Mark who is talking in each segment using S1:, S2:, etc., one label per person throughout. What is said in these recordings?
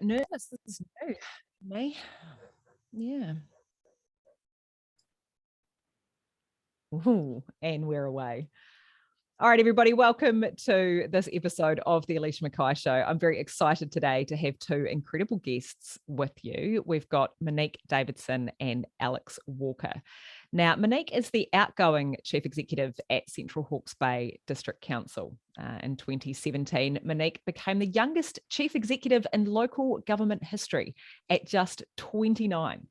S1: Nervous. This is new for me. Yeah. Ooh, and we're away. All right, everybody, welcome to this episode of the Alicia Mackay Show. I'm very excited today to have two incredible guests with you. We've got Monique Davidson and Alex Hawke. Now, Monique is the outgoing Chief Executive at Central Hawke's Bay District Council. In 2017, Monique became the youngest Chief Executive in local government history at just 29.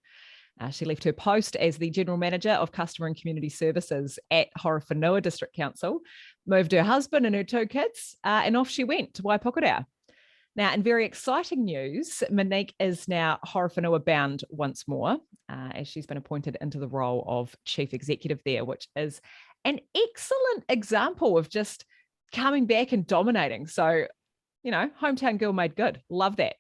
S1: She left her post as the General Manager of Customer and Community Services at Horowhenua District Council, moved her husband and her two kids, and off she went to Waipukurau. Now, in very exciting news, Monique is now Horowhenua bound once more, as she's been appointed into the role of Chief Executive there, which is an excellent example of just coming back and dominating. So, you know, hometown girl made good. Love that.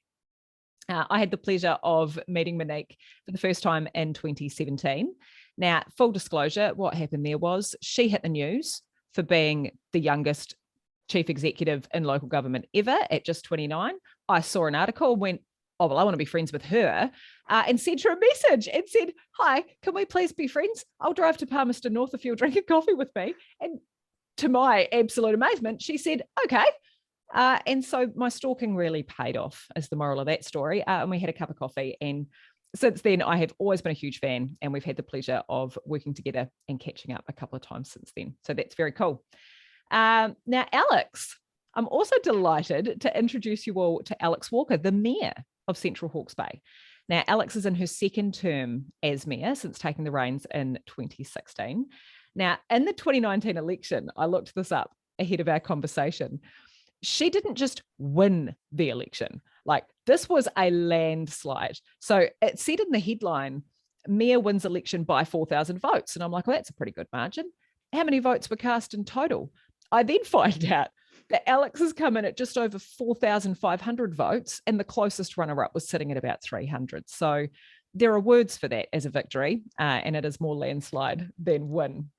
S1: I had the pleasure of meeting Monique for the first time in 2017. Now, full disclosure, what happened there was she hit the news for being the youngest chief executive in local government ever at just 29. I saw an article and went, oh, well, I want to be friends with her, and sent her a message and said, hi, can we please be friends? I'll drive to Palmerston North if you'll drink a coffee with me. And to my absolute amazement, she said, okay. And so my stalking really paid off, is the moral of that story. And we had a cup of coffee. And since then, I have always been a huge fan. And we've had the pleasure of working together and catching up a couple of times since then. So that's very cool. Now, Alex, I'm also delighted to introduce you all to Alex Hawke, the Mayor of Central Hawke's Bay. Now, Alex is in her second term as Mayor since taking the reins in 2016. Now, in the 2019 election, I looked this up ahead of our conversation. She didn't just win the election. Like, this was a landslide. So it said in the headline, Mayor wins election by 4,000 votes. And I'm like, well, that's a pretty good margin. How many votes were cast in total? I then find out that Alex has come in at just over 4,500 votes, and the closest runner-up was sitting at about 300. So there are words for that as a victory, and it is more landslide than win.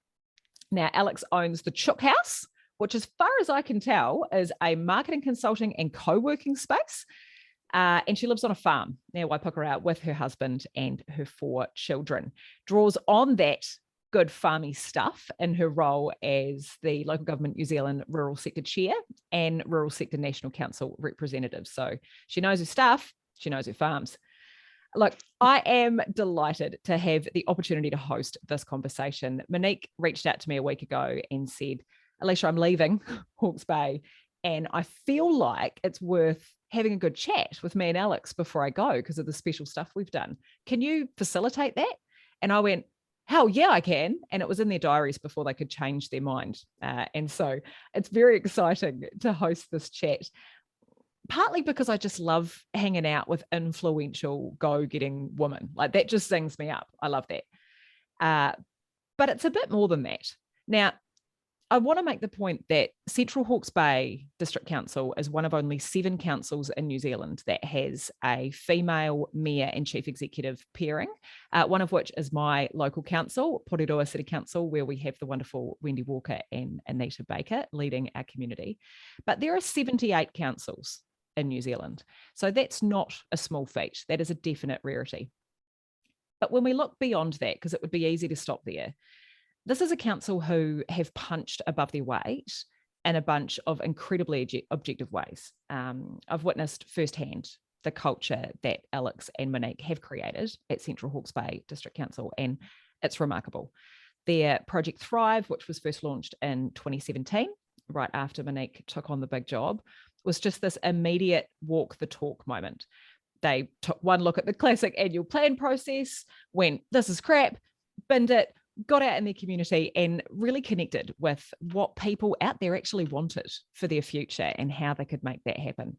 S1: Now, Alex owns the Chook House, which, as far as I can tell, is a marketing, consulting and co-working space. And she lives on a farm near Waipukurau with her husband and her 4 children. Draws on that good farmy stuff in her role as the Local Government New Zealand Rural Sector Chair and Rural Sector National Council representative. So she knows her stuff, she knows her farms. Look, I am delighted to have the opportunity to host this conversation. Monique reached out to me a week ago and said, Alicia, I'm leaving Hawke's Bay, and I feel like it's worth having a good chat with me and Alex before I go because of the special stuff we've done. Can you facilitate that? And I went, hell yeah, I can. And it was in their diaries before they could change their mind. And so it's very exciting to host this chat, partly because I just love hanging out with influential, go-getting women. Like, that just sings me up. I love that. But it's a bit more than that. Now, I want to make the point that Central Hawke's Bay District Council is one of only 7 councils in New Zealand that has a female mayor and chief executive pairing, one of which is my local council, Porirua City Council, where we have the wonderful Wendy Walker and Anita Baker leading our community. But there are 78 councils in New Zealand. So that's not a small feat. That is a definite rarity. But when we look beyond that, because it would be easy to stop there, this is a council who have punched above their weight in a bunch of incredibly objective ways. I've witnessed firsthand the culture that Alex and Monique have created at Central Hawke's Bay District Council, and it's remarkable. Their Project Thrive, which was first launched in 2017, right after Monique took on the big job, was just this immediate walk the talk moment. They took one look at the classic annual plan process, went, this is crap, binned it, got out in their community and really connected with what people out there actually wanted for their future and how they could make that happen.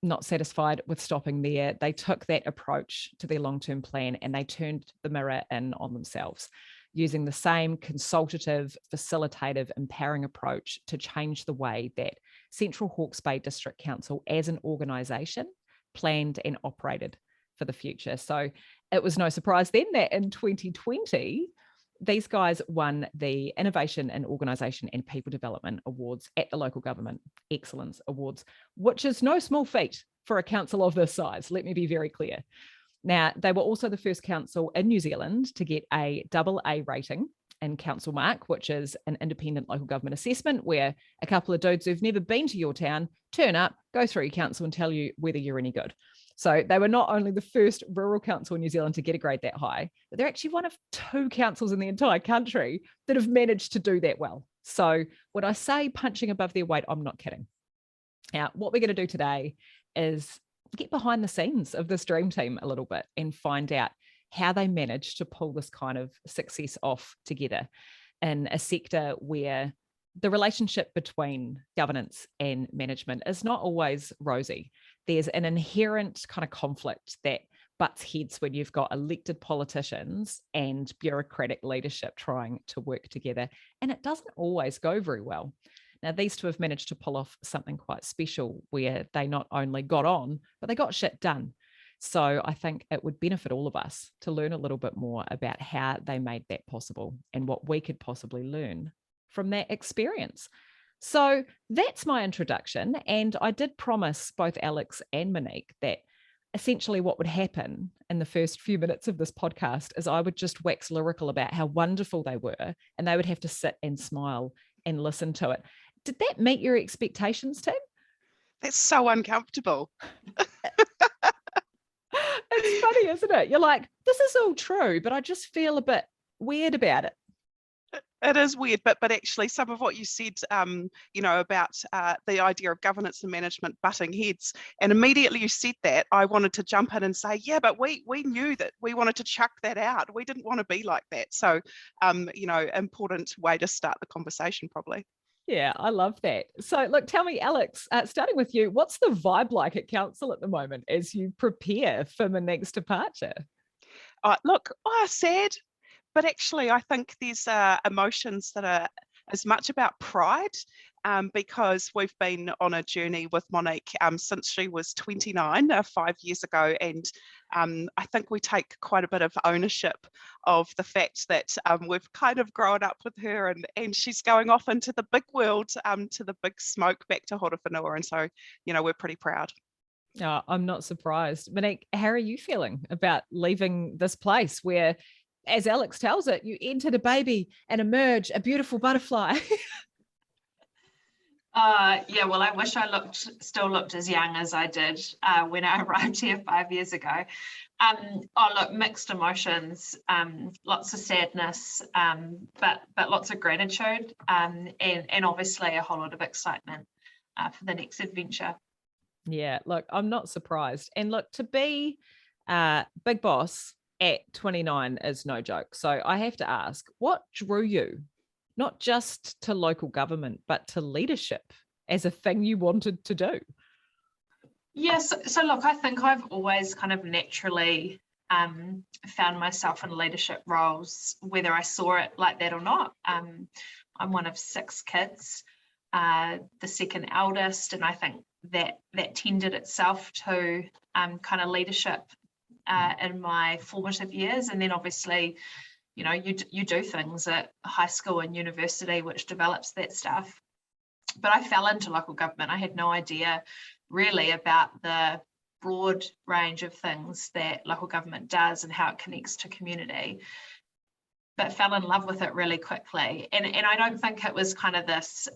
S1: Not satisfied with stopping there, they took that approach to their long-term plan and they turned the mirror in on themselves, using the same consultative, facilitative, empowering approach to change the way that Central Hawke's Bay District Council as an organisation planned and operated for the future. So it was no surprise then that in 2020, these guys won the Innovation in Organisation and People Development Awards at the Local Government Excellence Awards, which is no small feat for a council of this size. Let me be very clear. Now, they were also the first council in New Zealand to get a AA rating in Council Mark, which is an independent local government assessment where a couple of dudes who've never been to your town turn up, go through your council and tell you whether you're any good. So they were not only the first rural council in New Zealand to get a grade that high, but they're actually one of 2 councils in the entire country that have managed to do that well. So when I say punching above their weight, I'm not kidding. Now, what we're going to do today is get behind the scenes of this dream team a little bit and find out how they managed to pull this kind of success off together in a sector where the relationship between governance and management is not always rosy. There's an inherent kind of conflict that butts heads when you've got elected politicians and bureaucratic leadership trying to work together, and it doesn't always go very well. Now, these two have managed to pull off something quite special where they not only got on, but they got shit done. So I think it would benefit all of us to learn a little bit more about how they made that possible and what we could possibly learn from that experience. So that's my introduction. And I did promise both Alex and Monique that essentially what would happen in the first few minutes of this podcast is I would just wax lyrical about how wonderful they were, and they would have to sit and smile and listen to it. Did that meet your expectations, Tim?
S2: That's so uncomfortable.
S1: It's funny, isn't it? You're like, this is all true, but I just feel a bit weird about it.
S2: It is weird, but actually some of what you said, about the idea of governance and management butting heads, and immediately you said that, I wanted to jump in and say, yeah, but we knew that. We wanted to chuck that out. We didn't want to be like that. So, important way to start the conversation probably.
S1: Yeah, I love that. So look, tell me, Alex, starting with you, what's the vibe like at council at the moment as you prepare for Monique's departure?
S2: Sad. But actually, I think there's emotions that are as much about pride, because we've been on a journey with Monique since she was 29, 5 years ago. And I think we take quite a bit of ownership of the fact that we've kind of grown up with her, and she's going off into the big world, to the big smoke, back to Horowhenua. And so, we're pretty proud.
S1: Oh, I'm not surprised. Monique, how are you feeling about leaving this place where, as Alex tells it, you entered a baby and emerge a beautiful butterfly?
S3: Well, I wish I still looked as young as I did when I arrived here 5 years ago. Mixed emotions, lots of sadness, but lots of gratitude, and obviously a whole lot of excitement for the next adventure.
S1: Yeah, look, I'm not surprised. And look, to be big boss at 29 is no joke. So I have to ask, what drew you not just to local government, but to leadership as a thing you wanted to do?
S3: Yes. So look, I think I've always kind of naturally found myself in leadership roles, whether I saw it like that or not. I'm one of 6 kids, the second eldest, and I think that tended itself to kind of leadership in my formative years. And then obviously, you do things at high school and university which develops that stuff. But I fell into local government. I had no idea really about the broad range of things that local government does and how it connects to community, but fell in love with it really quickly. And I don't think it was kind of this,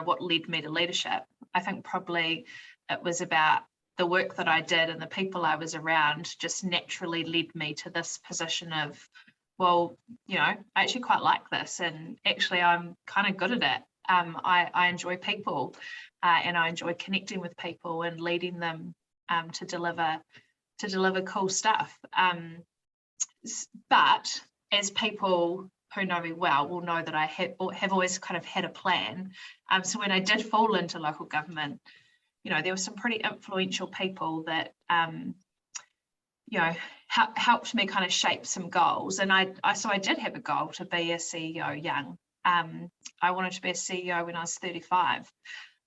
S3: what led me to leadership. I think probably it was about the work that I did and the people I was around just naturally led me to this position of, well, I actually quite like this, and actually I'm kind of good at it. I enjoy people, and I enjoy connecting with people and leading them to deliver cool stuff. But as people who know me well will know that I have always kind of had a plan. So when I did fall into local government, there were some pretty influential people that helped me kind of shape some goals. And I did have a goal to be a CEO young. I wanted to be a CEO when I was 35.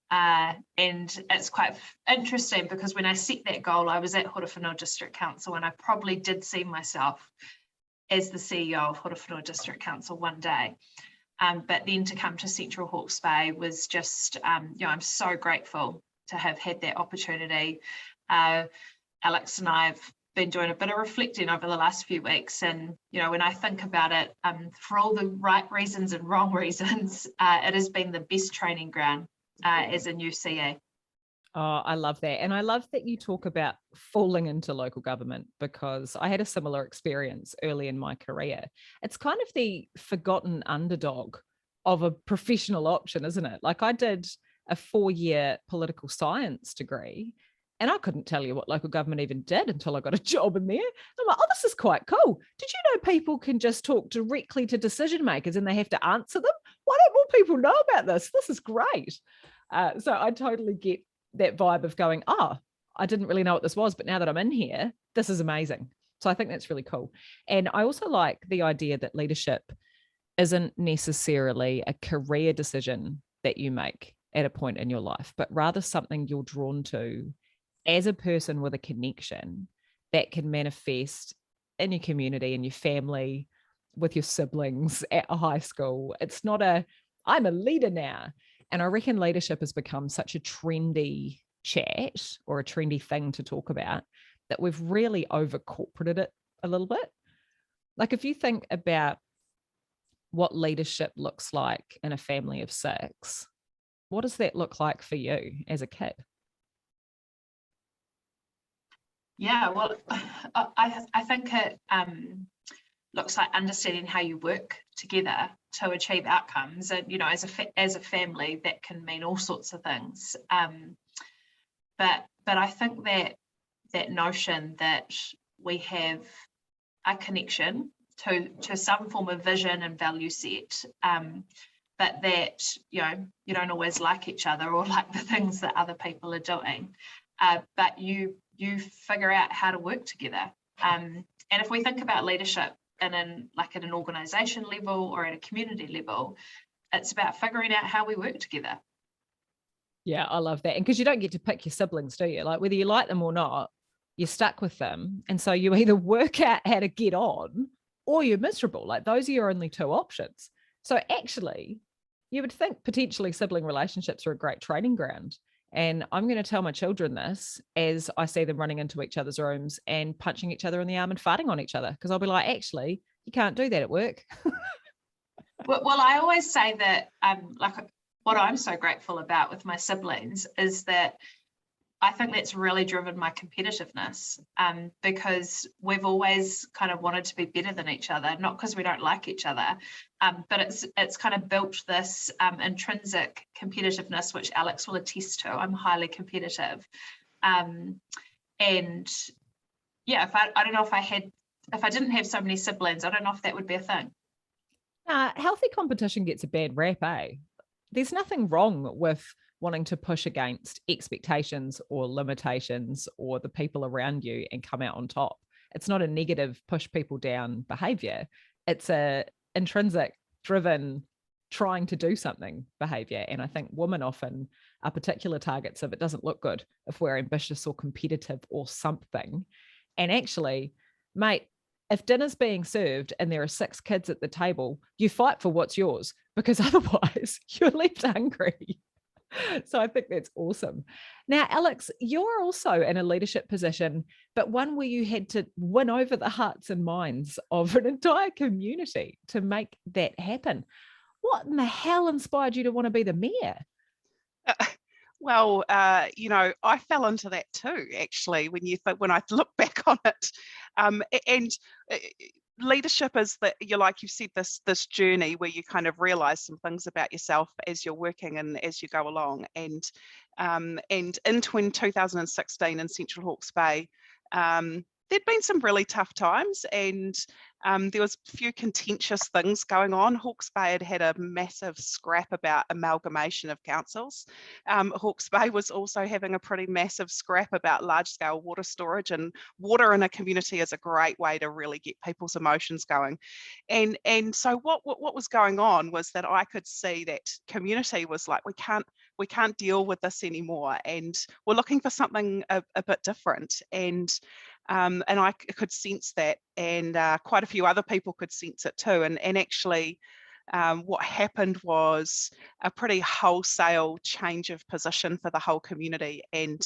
S3: And it's quite interesting because when I set that goal, I was at Horowhenua District Council, and I probably did see myself, as the CEO of Horowhenua District Council one day. But then to come to Central Hawke's Bay was just, I'm so grateful to have had that opportunity. Alex and I have been doing a bit of reflecting over the last few weeks, and when I think about it, for all the right reasons and wrong reasons, it has been the best training ground as a new CA.
S1: Oh, I love that. And I love that you talk about falling into local government, because I had a similar experience early in my career. It's kind of the forgotten underdog of a professional option, isn't it? Like, I did a 4-year political science degree, and I couldn't tell you what local government even did until I got a job in there. I'm like, oh, this is quite cool. Did you know people can just talk directly to decision makers and they have to answer them? Why don't more people know about this? This is great. So I totally get that vibe of going, oh, I didn't really know what this was, but now that I'm in here, this is amazing. So I think that's really cool. And I also like the idea that leadership isn't necessarily a career decision that you make at a point in your life, but rather something you're drawn to as a person with a connection that can manifest in your community, in your family, with your siblings at a high school. It's not I'm a leader now. And I reckon leadership has become such a trendy chat or a trendy thing to talk about that we've really over corporated it a little bit. Like, if you think about what leadership looks like in a family of 6, what does that look like for you as a kid?
S3: Yeah, well, I think it looks like understanding how you work together to achieve outcomes, and as a family that can mean all sorts of things. But I think that notion that we have a connection to some form of vision and value set, but that you don't always like each other or like the things that other people are doing, but you figure out how to work together. And if we think about leadership at an organization level or at a community level, it's about figuring out how we work together.
S1: Yeah, I love that. And because you don't get to pick your siblings, do you? Like, whether you like them or not, you're stuck with them. And so you either work out how to get on or you're miserable. Like, those are your only 2 options. So actually, you would think potentially sibling relationships are a great training ground. And I'm going to tell my children this as I see them running into each other's rooms and punching each other in the arm and farting on each other, because I'll be like, actually, you can't do that at work.
S3: Well, I always say that what I'm so grateful about with my siblings is that I think that's really driven my competitiveness, because we've always kind of wanted to be better than each other, not because we don't like each other, but it's kind of built this intrinsic competitiveness, which Alex will attest to. I'm highly competitive, and yeah, I don't know if I didn't have so many siblings, I don't know if that would be a thing.
S1: Healthy competition gets a bad rap, eh? There's nothing wrong with wanting to push against expectations or limitations or the people around you and come out on top. It's not a negative push people down behavior. It's a intrinsic driven trying to do something behavior. And I think women often are particular targets if it doesn't look good, if we're ambitious or competitive or something. And actually, mate, if dinner's being served and there are 6 kids at the table, you fight for what's yours, because otherwise you're left hungry. So I think that's awesome. Now, Alex, you're also in a leadership position, but one where you had to win over the hearts and minds of an entire community to make that happen. What in the hell inspired you to want to be the mayor?
S2: Well, I fell into that too, actually, when I look back on it. And leadership is that you've said, this journey where you kind of realize some things about yourself as you're working and as you go along. And in 2016 in Central Hawke's Bay, there'd been some really tough times, and there was a few contentious things going on. Hawke's Bay had a massive scrap about amalgamation of councils. Hawke's Bay was also having a pretty massive scrap about large-scale water storage, and water in a community is a great way to really get people's emotions going. And so what was going on was that I could see that community was like, we can't deal with this anymore, and we're looking for something a bit different. And And I could sense that, and quite a few other people could sense it too. And actually, what happened was a pretty wholesale change of position for the whole community, and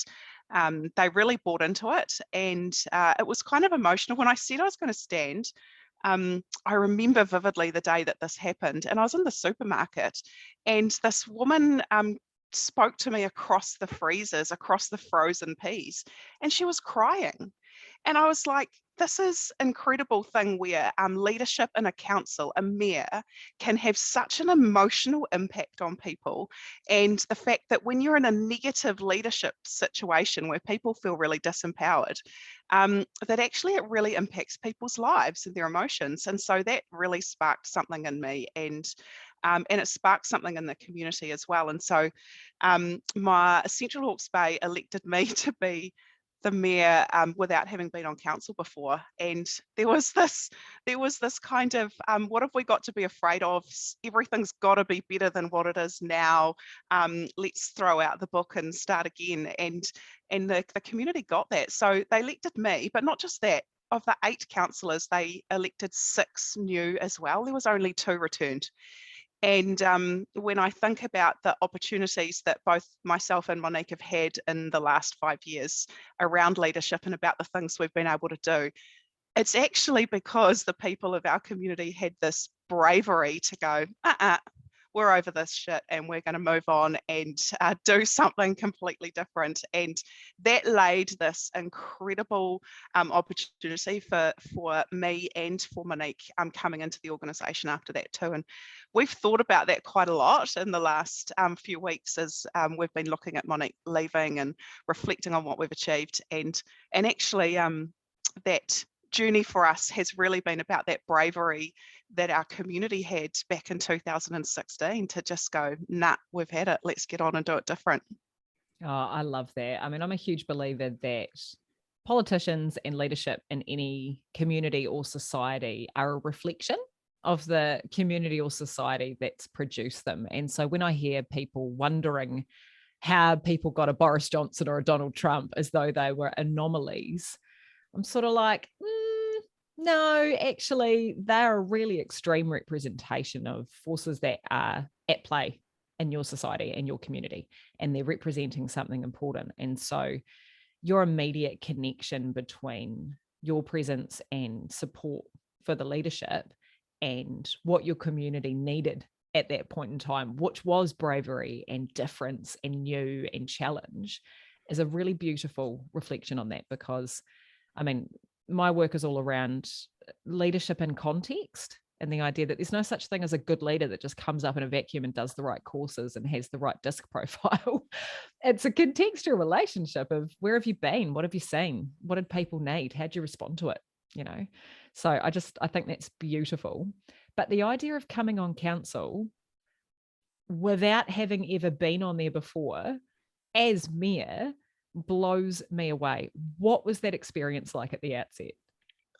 S2: they really bought into it. And it was kind of emotional. When I said I was going to stand, I remember vividly the day that this happened, and I was in the supermarket, and this woman spoke to me across the freezers, across the frozen peas, and she was crying. And I was like, this is an incredible thing where leadership in a council, a mayor, can have such an emotional impact on people. And the fact that when you're in a negative leadership situation where people feel really disempowered, that actually it really impacts people's lives and their emotions. And so that really sparked something in me, and it sparked something in the community as well. And so my Central Hawke's Bay elected me to be the mayor without having been on council before. And there was this kind of, what have we got to be afraid of? Everything's got to be better than what it is now. Let's throw out the book and start again. And the community got that. So they elected me, but not just that. Of the 8 councillors, they elected 6 new as well. There was only 2 returned. And when I think about the opportunities that both myself and Monique have had in the last 5 years around leadership and about the things we've been able to do, it's actually because the people of our community had this bravery to go, we're over this shit and we're going to move on and do something completely different. And that laid this incredible opportunity for me and for Monique coming into the organisation after that too. And we've thought about that quite a lot in the last few weeks as we've been looking at Monique leaving and reflecting on what we've achieved. And actually that journey for us has really been about that bravery that our community had back in 2016 to just go, nah, we've had it, let's get on and do it different.
S1: Oh, I love that. I mean, I'm a huge believer that politicians and leadership in any community or society are a reflection of the community or society that's produced them. And so when I hear people wondering how people got a Boris Johnson or a Donald Trump as though they were anomalies, I'm sort of like, no, actually, they're a really extreme representation of forces that are at play in your society and your community, and they're representing something important. And so your immediate connection between your presence and support for the leadership and what your community needed at that point in time, which was bravery and difference and new and challenge, is a really beautiful reflection on that. Because I mean, my work is all around leadership in context, and the idea that there's no such thing as a good leader that just comes up in a vacuum and does the right courses and has the right disc profile. It's a contextual relationship of where have you been? What have you seen? What did people need? How'd you respond to it? You know? So I think that's beautiful. But the idea of coming on council without having ever been on there before as mayor blows me away. What was that experience like at the outset?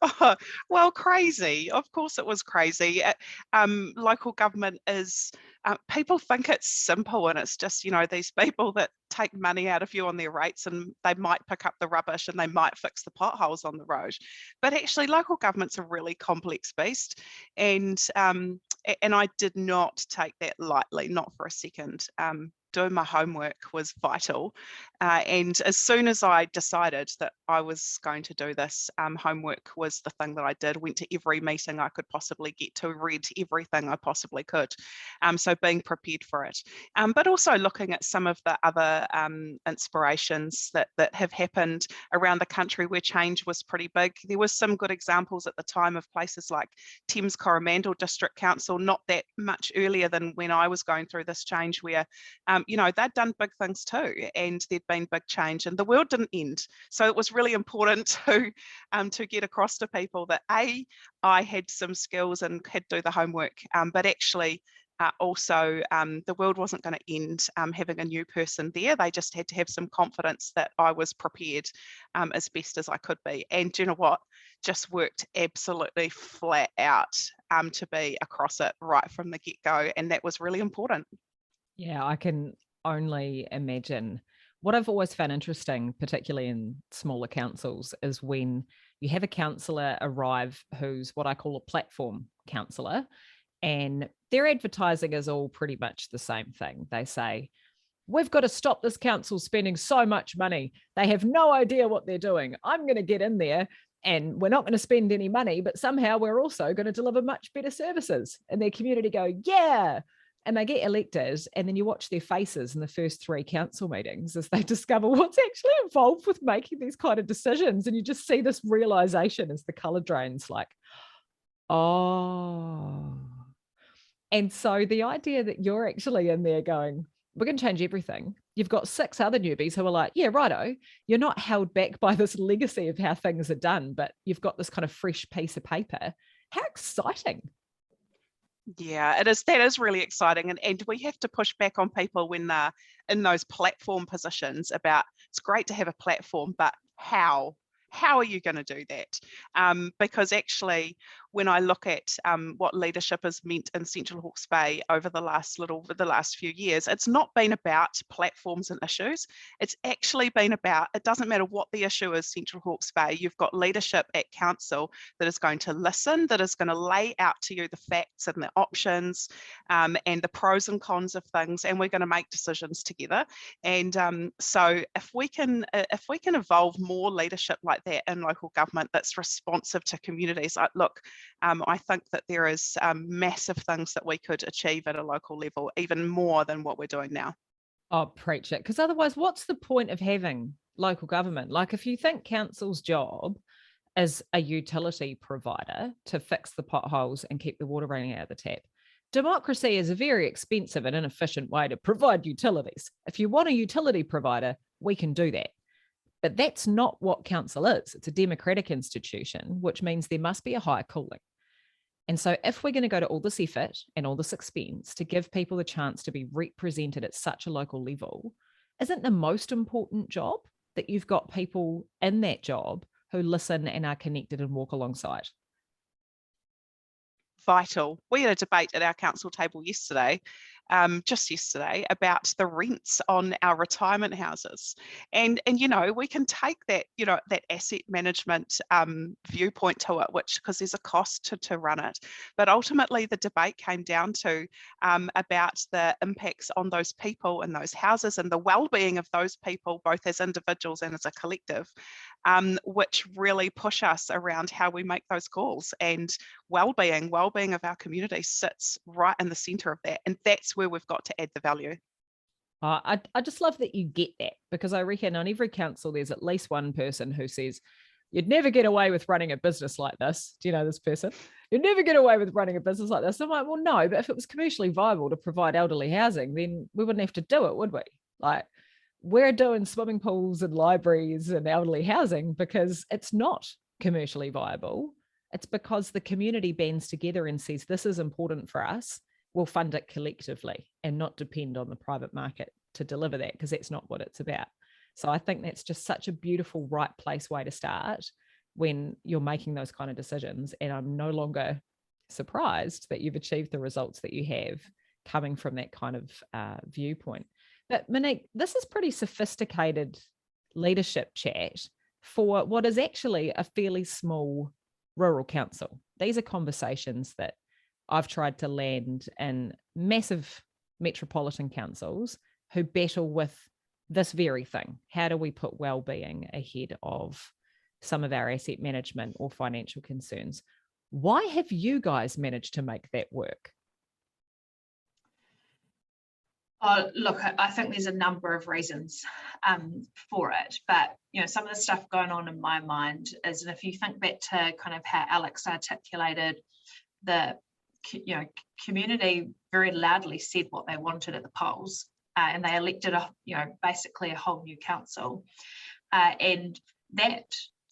S2: Oh, well, crazy. Of course it was crazy. Local government is, people think it's simple and it's just, these people that take money out of you on their rates and they might pick up the rubbish and they might fix the potholes on the road. But actually local government's a really complex beast. And I did not take that lightly, not for a second. Doing my homework was vital. And as soon as I decided that I was going to do this, homework was the thing that I did. Went to every meeting I could possibly get to, read everything I possibly could. So being prepared for it. But also looking at some of the other inspirations that have happened around the country where change was pretty big. There was some good examples at the time of places like Thames Coromandel District Council, not that much earlier than when I was going through this change, where they'd done big things too, and there'd been big change, and the world didn't end. So it was really important to get across to people that I had some skills and had to do the homework, but actually also the world wasn't going to end having a new person there. They just had to have some confidence that I was prepared as best as I could be. And do you know what? Just worked absolutely flat out to be across it right from the get-go, and that was really important.
S1: Yeah, I can only imagine what I've always found interesting, particularly in smaller councils, is when you have a councillor arrive who's what I call a platform councillor, and their advertising is all pretty much the same thing. They say, we've got to stop this council spending so much money. They have no idea what they're doing. I'm going to get in there and we're not going to spend any money, but somehow we're also going to deliver much better services. And their community go, yeah. And they get elected, and then you watch their faces in the first 3 council meetings as they discover what's actually involved with making these kind of decisions. And you just see this realization as the colour drains, like, oh. And so the idea that you're actually in there going, we're going to change everything. You've got 6 other newbies who are like, yeah, righto. You're not held back by this legacy of how things are done, but you've got this kind of fresh piece of paper. How exciting.
S2: Yeah, it is. That is really exciting. And we have to push back on people when they're in those platform positions about, it's great to have a platform, but how? How are you going to do that? Because actually, when I look at what leadership has meant in Central Hawke's Bay over the last few years, it's not been about platforms and issues. It's actually been about, it doesn't matter what the issue is, Central Hawke's Bay, you've got leadership at council that is going to listen, that is going to lay out to you the facts and the options and the pros and cons of things, and we're going to make decisions together. And so if we can evolve more leadership like that in local government that's responsive to communities, look, I think that there is massive things that we could achieve at a local level, even more than what we're doing now.
S1: Oh, preach it. Because otherwise, what's the point of having local government? Like, if you think council's job is a utility provider to fix the potholes and keep the water running out of the tap, democracy is a very expensive and inefficient way to provide utilities. If you want a utility provider, we can do that. But that's not what council is. It's a democratic institution, which means there must be a higher calling. And so if we're going to go to all this effort and all this expense to give people the chance to be represented at such a local level, isn't the most important job that you've got people in that job who listen and are connected and walk alongside?
S2: Vital. We had a debate at our council table just yesterday, about the rents on our retirement houses, and we can take that that asset management viewpoint to it, which, because there's a cost to run it, but ultimately the debate came down to about the impacts on those people in those houses and the well-being of those people, both as individuals and as a collective, which really push us around how we make those calls. And well-being of our community sits right in the center of that, and that's where we've got to add the value.
S1: I just love that you get that, because I reckon on every council there's at least one person who says, you'd never get away with running a business like this. Do you know this person? You'd never get away with running a business like this. I'm like, well, no, but if it was commercially viable to provide elderly housing, then we wouldn't have to do it, would we? Like, we're doing swimming pools and libraries and elderly housing because it's not commercially viable. It's because the community bands together and says, this is important for us. We'll fund it collectively and not depend on the private market to deliver that, because that's not what it's about. So I think that's just such a beautiful, right place way to start when you're making those kind of decisions. And I'm no longer surprised that you've achieved the results that you have coming from that kind of viewpoint. But Monique, this is pretty sophisticated leadership chat for what is actually a fairly small rural council. These are conversations that I've tried to land in massive metropolitan councils who battle with this very thing. How do we put well-being ahead of some of our asset management or financial concerns? Why have you guys managed to make that work?
S3: Oh, look, I think there's a number of reasons for it, but some of the stuff going on in my mind is, and if you think back to kind of how Alex articulated, the community very loudly said what they wanted at the polls, and they elected basically a whole new council, and that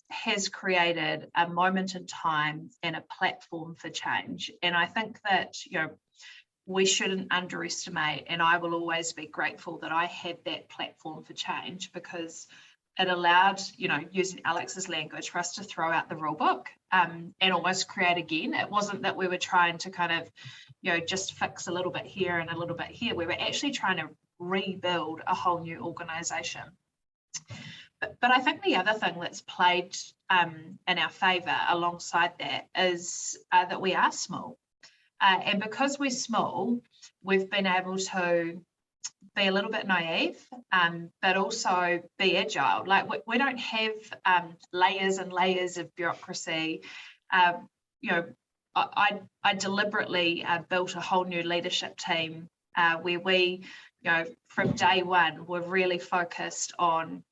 S3: has created a moment in time and a platform for change. And I think that we shouldn't underestimate, and I will always be grateful that I had that platform for change, because it allowed, using Alex's language, for us to throw out the rule book and almost create again. It wasn't that we were trying to kind of, just fix a little bit here and a little bit here. We were actually trying to rebuild a whole new organisation. But I think the other thing that's played in our favour alongside that is that we are small. And because we're small, we've been able to be a little bit naive, but also be agile. Like we don't have layers and layers of bureaucracy. You know, I deliberately built a whole new leadership team where we, you know, from day one, were really focused on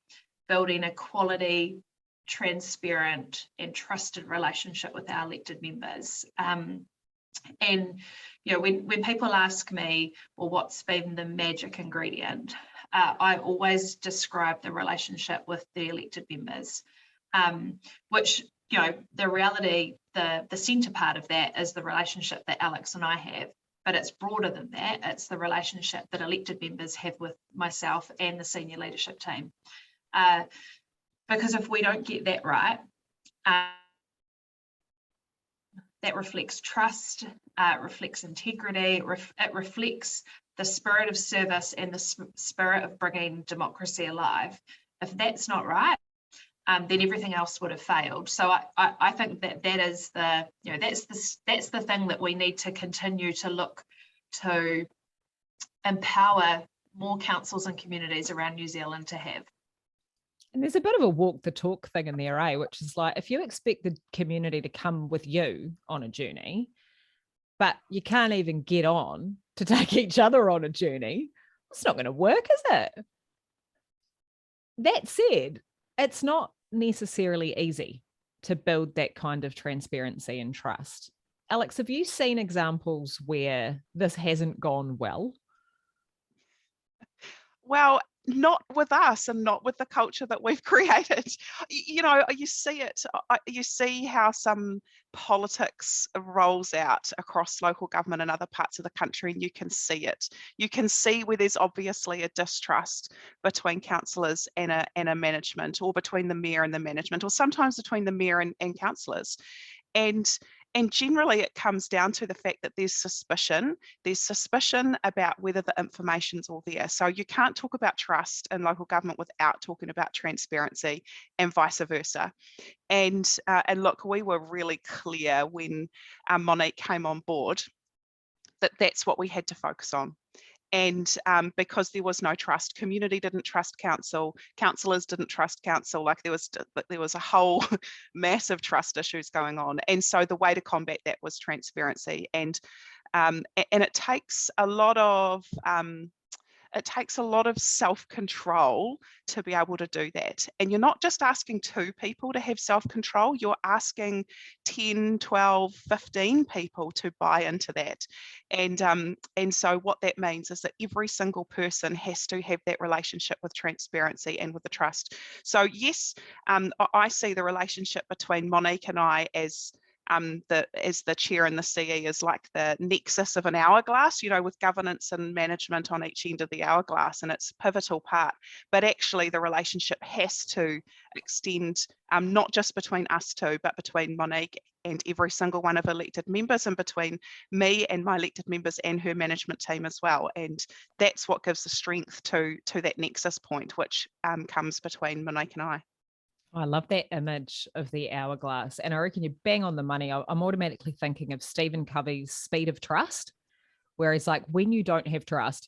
S3: building a quality, transparent and trusted relationship with our elected members. And, you know, when people ask me, well, what's been the magic ingredient? I always describe the relationship with the elected members, which, you know, the reality, the centre part of that is the relationship that Alex and I have, but it's broader than that. It's the relationship that elected members have with myself and the senior leadership team. Because if we don't get that right, that reflects trust, it reflects integrity, it reflects the spirit of service and the spirit of bringing democracy alive. If that's not right, then everything else would have failed. So I think that is the, you know, that's the thing that we need to continue to look to empower more councils and communities around New Zealand to have.
S1: And there's a bit of a walk the talk thing in there, which is like, if you expect the community to come with you on a journey, but you can't even get on to take each other on a journey, it's not going to work, is it? That said, it's not necessarily easy to build that kind of transparency and trust. Alex, have you seen examples where this hasn't gone well?
S2: Well, not with us and not with the culture that we've created. You know, you see it, you see how some politics rolls out across local government and other parts of the country, and you can see it. You can see where there's obviously a distrust between councillors and a management, or between the mayor and the management, or sometimes between the mayor and councillors. And generally it comes down to the fact that there's suspicion about whether the information's all there. So you can't talk about trust in local government without talking about transparency, and vice versa. And look, we were really clear when Monique came on board that that's what we had to focus on. And because there was no trust, community didn't trust council, councillors didn't trust council, like there was a whole massive trust issues going on. And so the way to combat that was transparency, and it takes a lot of self-control to be able to do that. And you're not just asking 2 people to have self-control, you're asking 10, 12, 15 people to buy into that. And so what that means is that every single person has to have that relationship with transparency and with the trust. So yes, I see the relationship between Monique and I as the chair and the CE is like the nexus of an hourglass, you know, with governance and management on each end of the hourglass, and it's a pivotal part. But actually the relationship has to extend not just between us two, but between Monique and every single one of elected members, and between me and my elected members and her management team as well. And that's what gives the strength to that nexus point, which comes between Monique and I.
S1: I love that image of the hourglass. And I reckon you bang on the money. I'm automatically thinking of Stephen Covey's Speed of Trust, where he's like, when you don't have trust,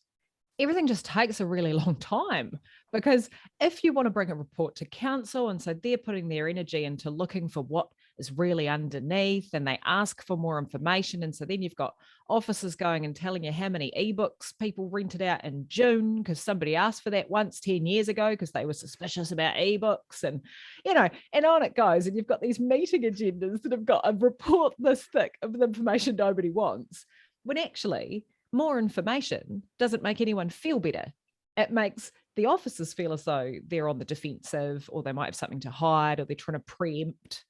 S1: everything just takes a really long time. Because if you want to bring a report to council, and so they're putting their energy into looking for what is really underneath, and they ask for more information. And so then you've got officers going and telling you how many ebooks people rented out in June because somebody asked for that once 10 years ago because they were suspicious about ebooks, and, you know, and on it goes. And you've got these meeting agendas that have got a report this thick of the information nobody wants, when actually more information doesn't make anyone feel better. It makes the officers feel as though they're on the defensive, or they might have something to hide, or they're trying to preempt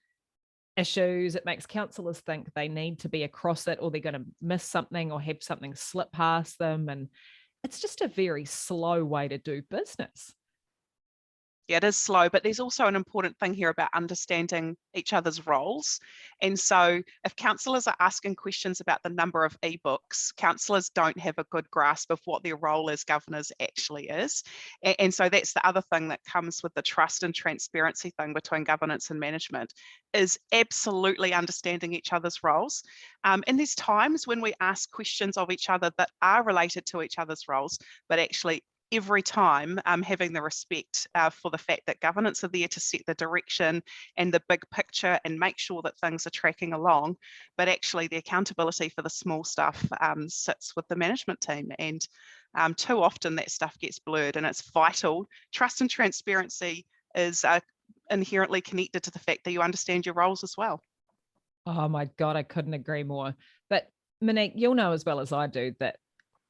S1: issues. It makes councillors think they need to be across it, or they're going to miss something or have something slip past them. And it's just a very slow way to do business.
S2: Yeah, it is slow, but there's also an important thing here about understanding each other's roles. And so if counsellors are asking questions about the number of ebooks, counsellors don't have a good grasp of what their role as governors actually is. And so that's the other thing that comes with the trust and transparency thing between governance and management, is absolutely understanding each other's roles. And there's times when we ask questions of each other that are related to each other's roles, but actually every time having the respect for the fact that governance are there to set the direction and the big picture and make sure that things are tracking along, but actually the accountability for the small stuff sits with the management team. And too often that stuff gets blurred, and it's vital. Trust and transparency is inherently connected to the fact that you understand your roles as well.
S1: Oh my God, I couldn't agree more. But Monique, you'll know as well as I do that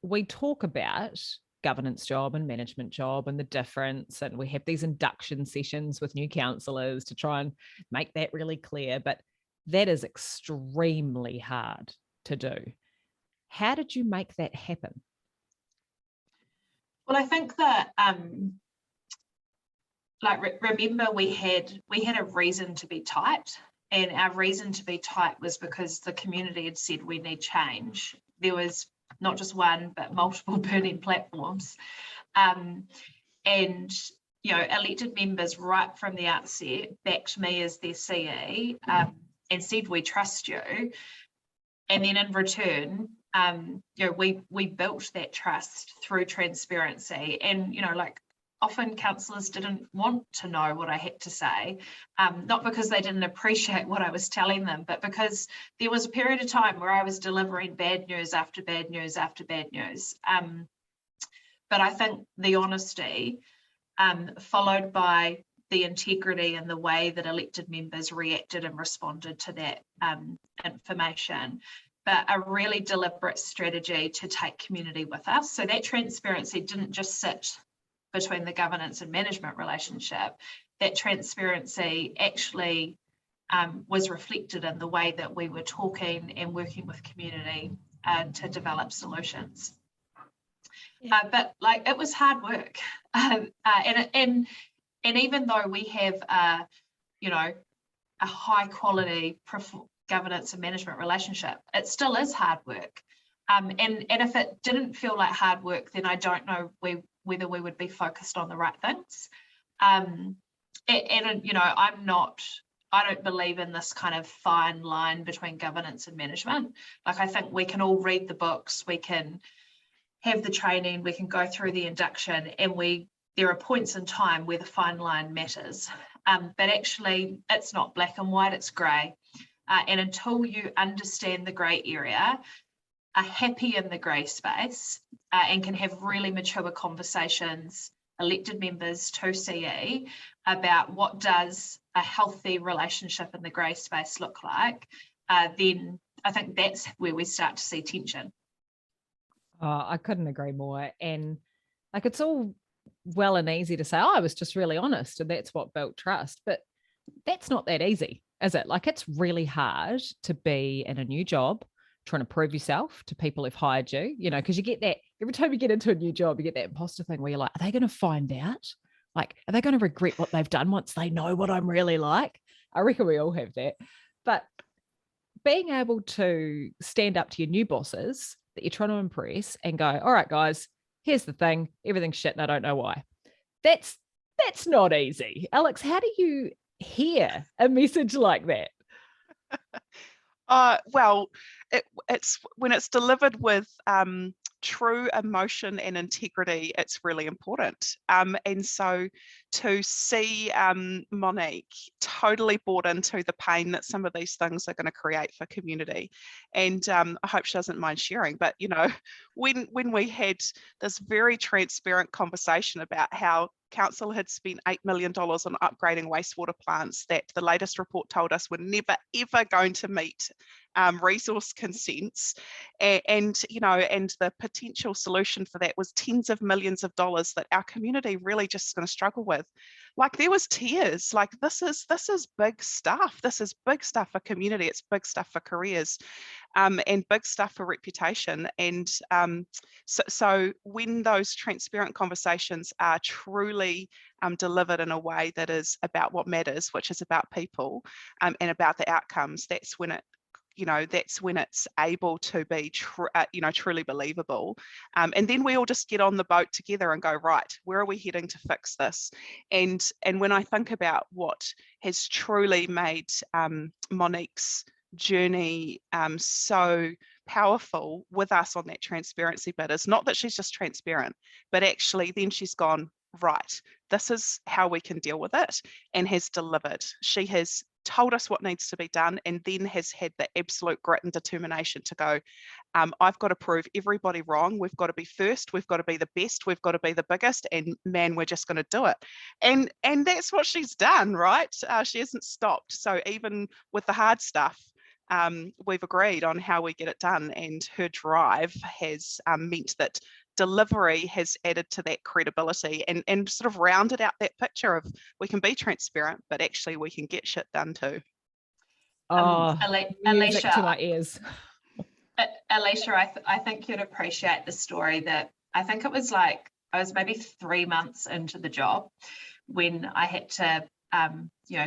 S1: we talk about governance job and management job and the difference, and we have these induction sessions with new counsellors to try and make that really clear, but that is extremely hard to do. How did you make that happen?
S3: Well, I think that remember we had a reason to be tight, and our reason to be tight was because the community had said we need change. There was not just one, but multiple burning platforms. And, elected members right from the outset backed me as their CE and said, we trust you. And then in return, we built that trust through transparency. And, often counsellors didn't want to know what I had to say, not because they didn't appreciate what I was telling them, but because there was a period of time where I was delivering bad news after bad news after bad news. But I think the honesty, followed by the integrity and the way that elected members reacted and responded to that information, but a really deliberate strategy to take community with us. So that transparency didn't just sit between the governance and management relationship. That transparency actually was reflected in the way that we were talking and working with community to develop solutions. Yeah. But it was hard work, and even though we have a high quality governance and management relationship, it still is hard work. And if it didn't feel like hard work, then I don't know whether we would be focused on the right things. I don't believe in this kind of fine line between governance and management. I think we can all read the books, we can have the training, we can go through the induction, and there are points in time where the fine line matters. But actually, it's not black and white, it's grey. And until you understand the grey area, are happy in the grey space, and can have really mature conversations, elected members to CE, about what does a healthy relationship in the grey space look like, then I think that's where we start to see tension.
S1: Oh, I couldn't agree more. And it's all well and easy to say, oh, I was just really honest and that's what built trust. But that's not that easy, is it? It's really hard to be in a new job, trying to prove yourself to people who've hired you, because you get that every time you get into a new job, you get that imposter thing where you're like, are they going to find out? Are they going to regret what they've done once they know what I'm really like? I reckon we all have that. But being able to stand up to your new bosses that you're trying to impress and go, all right, guys, here's the thing, everything's shit and I don't know why. That's not easy. Alex, how do you hear a message like that?
S2: Well, it's when it's delivered with true emotion and integrity, it's really important. And so to see Monique totally bought into the pain that some of these things are going to create for community, and I hope she doesn't mind sharing, but when we had this very transparent conversation about how council had spent $8 million on upgrading wastewater plants that the latest report told us were never ever going to meet resource consents, and the potential solution for that was tens of millions of dollars that our community really just going to struggle with. like there was tears. Like this is big stuff. This is big stuff for community. It's big stuff for careers, and big stuff for reputation. And so when those transparent conversations are truly delivered in a way that is about what matters, which is about people, and about the outcomes, that's when it's able to be truly believable. And then we all just get on the boat together and go, right, where are we heading to fix this? And when I think about what has truly made Monique's journey so powerful with us on that transparency bit, is not that she's just transparent, but actually then she's gone, right, this is how we can deal with it, and has delivered. She has told us what needs to be done, and then has had the absolute grit and determination to go, I've got to prove everybody wrong. We've got to be first. We've got to be the best. We've got to be the biggest. And man, we're just going to do it. And that's what she's done, right? She hasn't stopped. So even with the hard stuff, we've agreed on how we get it done. And her drive has meant that delivery has added to that credibility, and sort of rounded out that picture of we can be transparent, but actually we can get shit done too.
S3: Alicia,
S1: to my ears.
S3: Alicia, I think you'd appreciate the story that I think it was like I was maybe 3 months into the job when I had to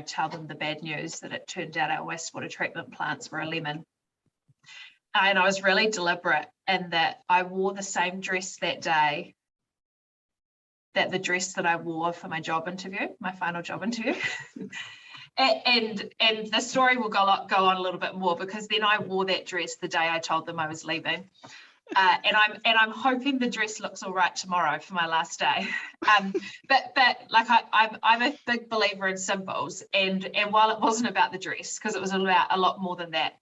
S3: tell them the bad news that it turned out our wastewater treatment plants were a lemon. And I was really deliberate in that I wore the same dress that day, that the dress that I wore for my job interview, my final job interview. and the story will go on a little bit more, because then I wore that dress the day I told them I was leaving. And I'm hoping the dress looks all right tomorrow for my last day. But like I'm a big believer in symbols, and while it wasn't about the dress, because it was about a lot more than that,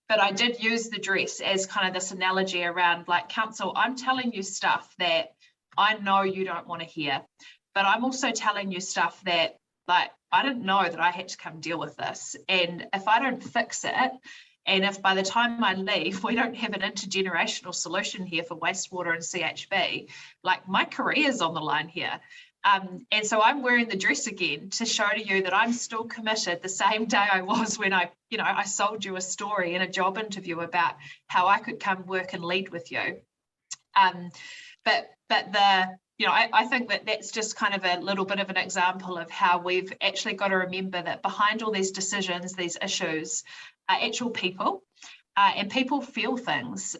S3: but I did use the dress as kind of this analogy around, like, council, I'm telling you stuff that I know you don't want to hear, but I'm also telling you stuff that, like, I didn't know that I had to come deal with this. And if I don't fix it, and if by the time I leave, we don't have an intergenerational solution here for wastewater and CHB, like, my career's on the line here. And so I'm wearing the dress again to show to you that I'm still committed the same day I was when I sold you a story in a job interview about how I could come work and lead with you. But I think that that's just kind of a little bit of an example of how we've actually got to remember that behind all these decisions, these issues, are actual people, and people feel things.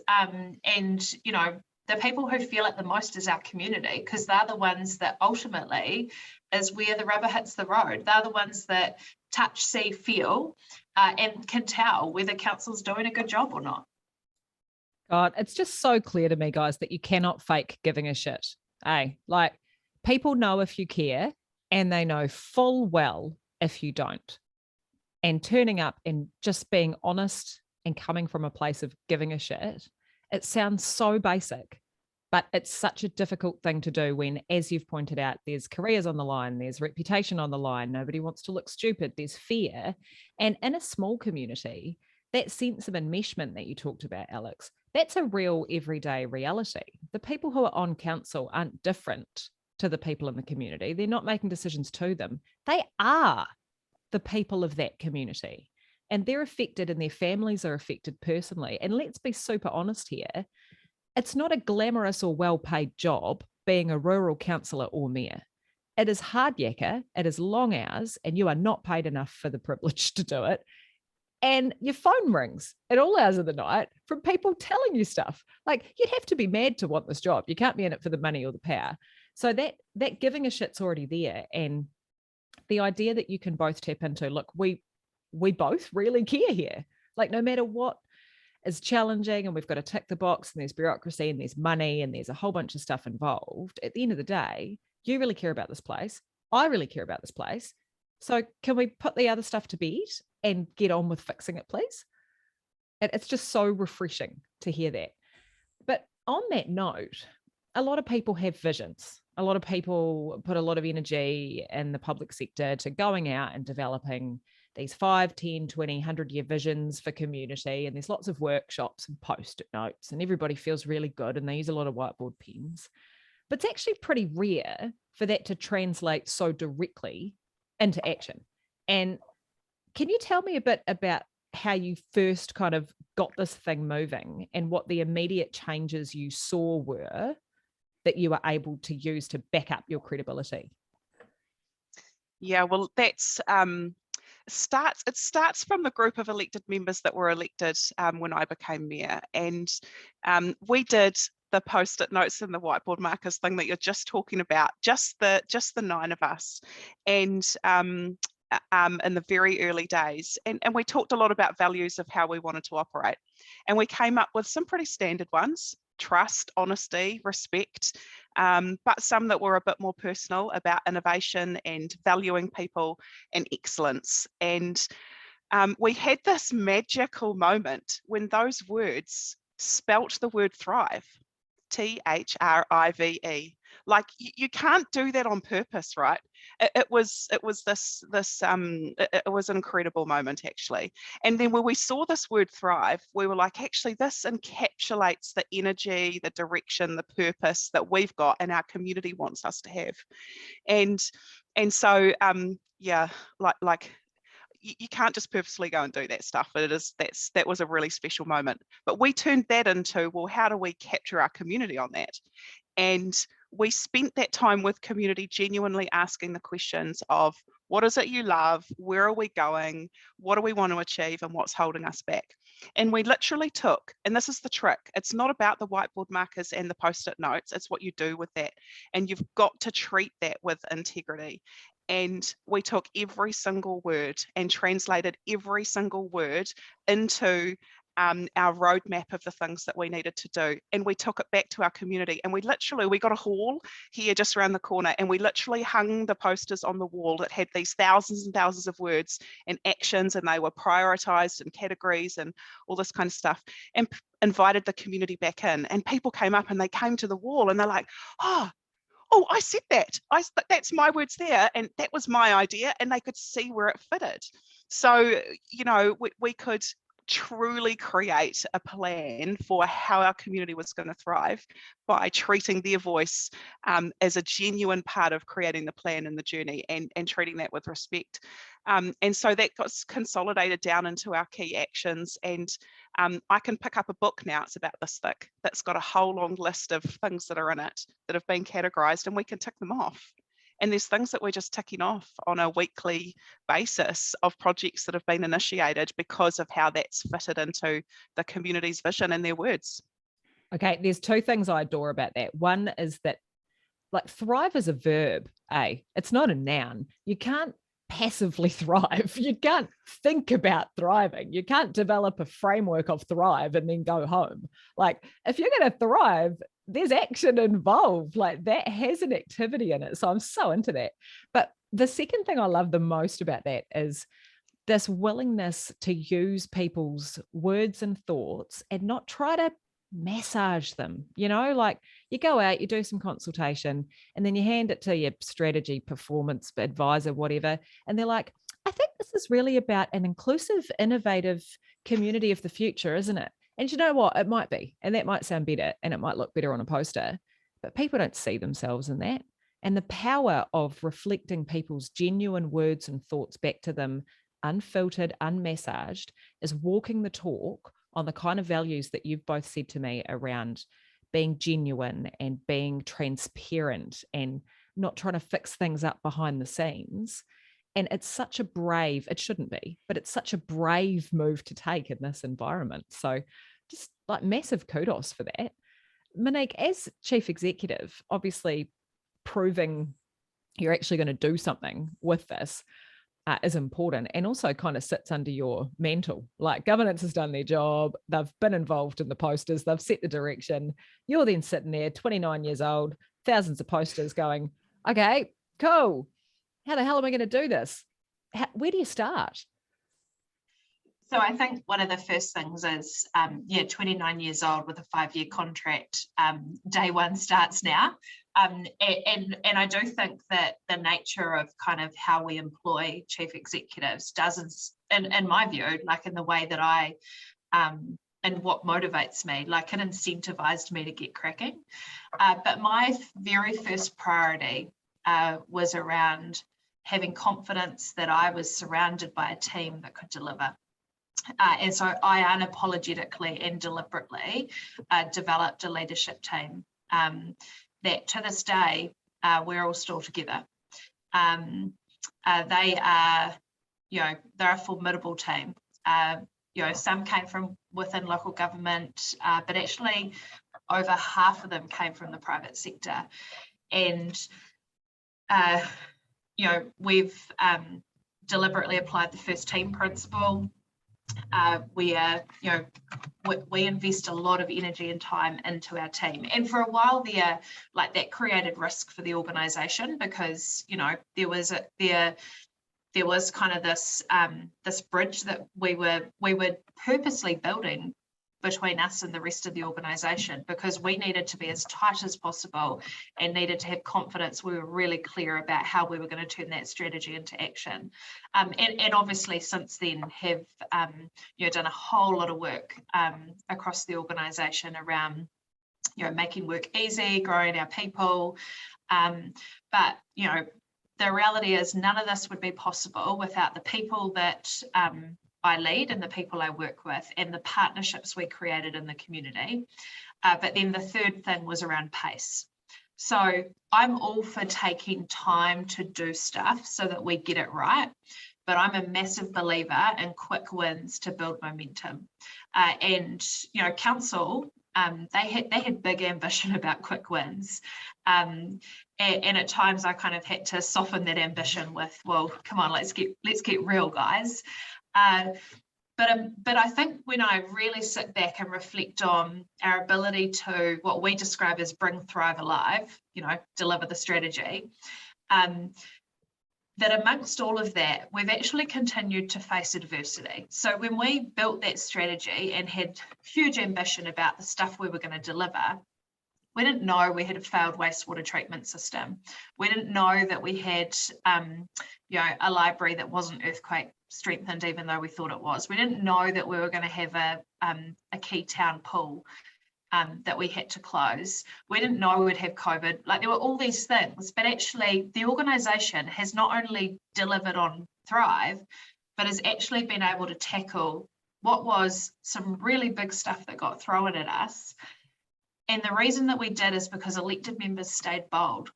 S3: The people who feel it the most is our community, because they're the ones that ultimately is where the rubber hits the road. They're the ones that touch, see, feel, and can tell whether council's doing a good job or not.
S1: God, it's just so clear to me, guys, that you cannot fake giving a shit. Like, people know if you care, and they know full well if you don't. And turning up and just being honest and coming from a place of giving a shit, it sounds so basic, but it's such a difficult thing to do when, as you've pointed out, there's careers on the line, there's reputation on the line, nobody wants to look stupid, there's fear. And in a small community, that sense of enmeshment that you talked about, Alex, that's a real everyday reality. The people who are on council aren't different to the people in the community. They're not making decisions to them. They are the people of that community. And they're affected, and their families are affected personally. And let's be super honest here. It's not a glamorous or well-paid job being a rural councillor or mayor. It is hard yakka, it is long hours, and you are not paid enough for the privilege to do it. And your phone rings at all hours of the night from people telling you stuff. Like, you'd have to be mad to want this job. You can't be in it for the money or the power. So that giving a shit's already there. And the idea that you can both tap into, look, we both really care here. Like, no matter what is challenging, and we've got to tick the box, and there's bureaucracy, and there's money, and there's a whole bunch of stuff involved, at the end of the day, you really care about this place. I really care about this place. So can we put the other stuff to bed and get on with fixing it, please? And it's just so refreshing to hear that. But on that note, a lot of people have visions. A lot of people put a lot of energy in the public sector to going out and developing these 5, 10, 20, 100-year visions for community. And there's lots of workshops and post-it notes, and everybody feels really good, and they use a lot of whiteboard pens. but it's actually pretty rare for that to translate so directly into action. And can you tell me a bit about how you first kind of got this thing moving and what the immediate changes you saw were that you were able to use to back up your credibility?
S2: Yeah, well, that's it starts from the group of elected members that were elected when I became mayor, and we did the post-it notes and the whiteboard markers thing that you're just talking about, just the 9 of us, and in the very early days, and we talked a lot about values of how we wanted to operate, and we came up with some pretty standard ones: trust, honesty, respect, but some that were a bit more personal about innovation and valuing people and excellence. And we had this magical moment when those words spelt the word thrive, THRIVE. Like you can't do that on purpose, right? It was an incredible moment, actually. And then when we saw this word thrive, we were like, actually, this encapsulates the energy, the direction, the purpose that we've got and our community wants us to have. And so yeah, like you can't just purposely go and do that stuff. That was a really special moment. But we turned that into, well, how do we capture our community on that? And we spent that time with community genuinely asking the questions of, what is it you love? Where are we going? What do we want to achieve? And what's holding us back? And we literally took, and this is the trick, it's not about the whiteboard markers and the post-it notes, it's what you do with that. And you've got to treat that with integrity. And we took every single word and translated every single word into our roadmap of the things that we needed to do. And we took it back to our community, and we got a hall here just around the corner, and we literally hung the posters on the wall that had these thousands and thousands of words and actions, and they were prioritized in categories and all this kind of stuff, and invited the community back in. And people came up and they came to the wall and they're like, oh, I said that. That's my words there. And that was my idea. And they could see where it fitted. So, we could truly create a plan for how our community was going to thrive by treating their voice as a genuine part of creating the plan and the journey, and treating that with respect. And so that got consolidated down into our key actions. And I can pick up a book now, it's about this thick, that's got a whole long list of things that are in it that have been categorized, and we can tick them off. And there's things that we're just ticking off on a weekly basis of projects that have been initiated because of how that's fitted into the community's vision and their words.
S1: Okay, there's 2 things I adore about that. One is that, like, thrive is a verb, it's not a noun. You can't passively thrive. You can't think about thriving. You can't develop a framework of thrive and then go home. Like, if you're going to thrive, there's action involved. Like, that has an activity in it. So I'm so into that. But the second thing I love the most about that is this willingness to use people's words and thoughts and not try to massage them. Like, you go out, you do some consultation, and then you hand it to your strategy, performance advisor, whatever, and they're like, I think this is really about an inclusive, innovative community of the future, isn't it? And you know what? It might be, and that might sound better, and it might look better on a poster, but people don't see themselves in that. And the power of reflecting people's genuine words and thoughts back to them, unfiltered, unmassaged, is walking the talk on the kind of values that you've both said to me around being genuine and being transparent and not trying to fix things up behind the scenes. And it's such a brave, it shouldn't be, but it's such a brave move to take in this environment. So just like massive kudos for that. Monique, as chief executive, obviously proving you're actually going to do something with this is important, and also kind of sits under your mantle. Like, governance has done their job. They've been involved in the posters. They've set the direction. You're then sitting there, 29 years old, thousands of posters going, okay, cool. How the hell am I going to do this? Where do you start?
S3: So I think one of the first things is, 29 years old with a 5-year contract, day one starts now. And I do think that the nature of kind of how we employ chief executives doesn't, in my view, like in the way that I what motivates me. Like, it incentivized me to get cracking. But my very first priority was around having confidence that I was surrounded by a team that could deliver. And so I unapologetically and deliberately developed a leadership team that to this day, we're all still together. They are, they're a formidable team. Some came from within local government, but actually over half of them came from the private sector. And, we've deliberately applied the first team principle. We invest a lot of energy and time into our team. And for a while there, like, that created risk for the organisation, because, there was kind of this bridge that we were purposely building between us and the rest of the organisation, because we needed to be as tight as possible and needed to have confidence. We were really clear about how we were going to turn that strategy into action. And obviously since then have done a whole lot of work across the organisation around making work easy, growing our people. But the reality is none of this would be possible without the people that I lead and the people I work with and the partnerships we created in the community. But then the third thing was around pace. So I'm all for taking time to do stuff so that we get it right. But I'm a massive believer in quick wins to build momentum. And council, they had big ambition about quick wins. And at times I kind of had to soften that ambition with, well, come on, let's get real, guys. But I think when I really sit back and reflect on our ability to what we describe as bring Thrive alive, deliver the strategy, that amongst all of that, we've actually continued to face adversity. So when we built that strategy and had huge ambition about the stuff we were going to deliver, we didn't know we had a failed wastewater treatment system. We didn't know that we had, a library that wasn't earthquake strengthened, even though we thought it was. We didn't know that we were going to have a key town pool that we had to close. We didn't know we'd have COVID. Like, there were all these things, but actually the organisation has not only delivered on Thrive, but has actually been able to tackle what was some really big stuff that got thrown at us. And the reason that we did is because elected members stayed bold.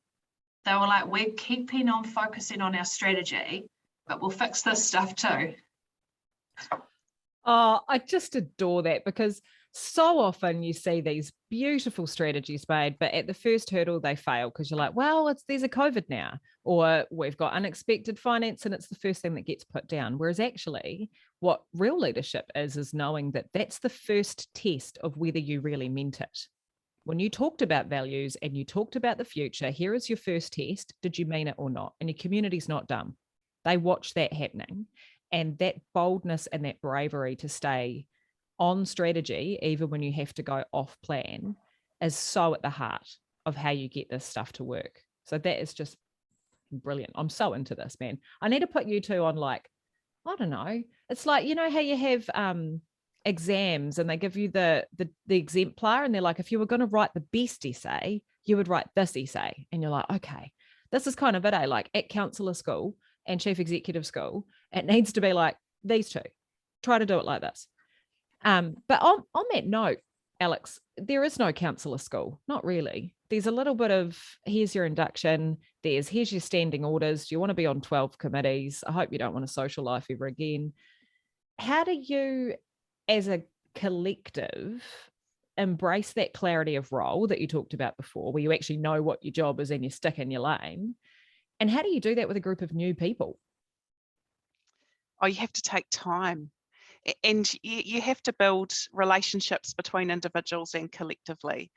S3: They were like, we're keeping on focusing on our strategy, but we'll fix this stuff too.
S1: Oh, I just adore that, because so often you see these beautiful strategies made, but at the first hurdle they fail because you're like, well, there's a COVID now, or we've got unexpected finance and it's the first thing that gets put down. Whereas actually what real leadership is knowing that that's the first test of whether you really meant it. When you talked about values and you talked about the future, here is your first test. Did you mean it or not? And your community's not dumb. They watch that happening. And that boldness and that bravery to stay on strategy, even when you have to go off plan, is so at the heart of how you get this stuff to work. So that is just brilliant. I'm so into this, man. I need to put you two on, like, I don't know. It's like, you know how you have exams and they give you the exemplar and they're like, if you were going to write the best essay, you would write this essay. And you're like, okay, this is kind of it, like at counsellor school and chief executive school, it needs to be like these two. Try to do it like this. But on that note, Alex, there is no counsellor school, not really. There's a little bit of, here's your induction, here's your standing orders. Do you want to be on 12 committees? I hope you don't want a social life ever again. How do you, as a collective, embrace that clarity of role that you talked about before, where you actually know what your job is and you stick in your lane? And how do you do that with a group of new people?
S2: Oh, you have to take time. And you have to build relationships between individuals and collectively.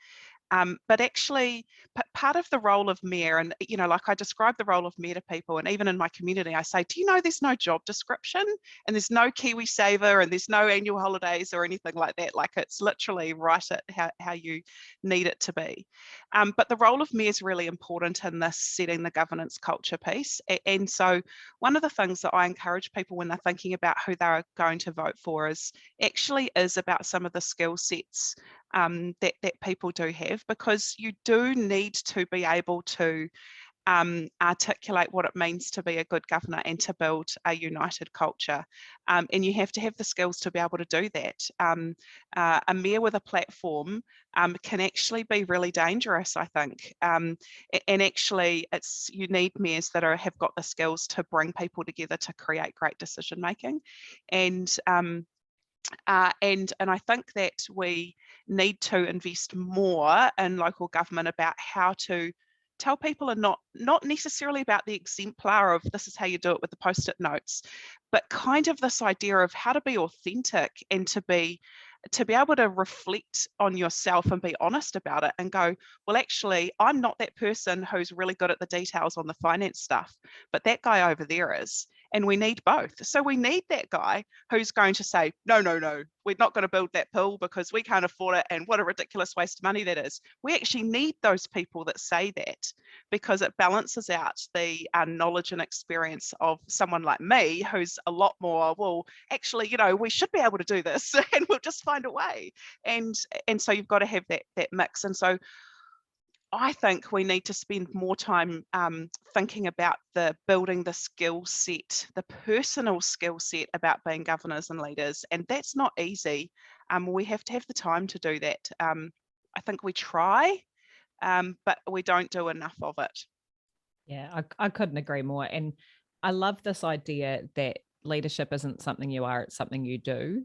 S2: But actually, part of the role of mayor, and like I describe the role of mayor to people, and even in my community, I say, do you know there's no job description, and there's no Kiwi Saver, and there's no annual holidays or anything like that. Like, it's literally right at how you need it to be. But the role of mayor is really important in this setting the governance culture piece. And so one of the things that I encourage people when they're thinking about who they're going to vote for is about some of the skill sets that people do have, because you do need to be able to articulate what it means to be a good governor and to build a united culture. And you have to have the skills to be able to do that. A mayor with a platform can actually be really dangerous, I think. And actually, you need mayors that have got the skills to bring people together to create great decision making. And I think that we need to invest more in local government about how to tell people, and not necessarily about the exemplar of this is how you do it with the post-it notes, but kind of this idea of how to be authentic and to be able to reflect on yourself and be honest about it and go, well, actually, I'm not that person who's really good at the details on the finance stuff, but that guy over there is. And we need both. So we need that guy who's going to say, no, we're not going to build that pool because we can't afford it, and what a ridiculous waste of money that is. We actually need those people that say that, because it balances out the knowledge and experience of someone like me, who's a lot more, well, actually, we should be able to do this and we'll just find a way. And so you've got to have that mix. And so I think we need to spend more time thinking about building the skill set, the personal skill set about being governors and leaders. And that's not easy. We have to have the time to do that. I think we try, but we don't do enough of it.
S1: Yeah, I couldn't agree more. And I love this idea that leadership isn't something you are, it's something you do.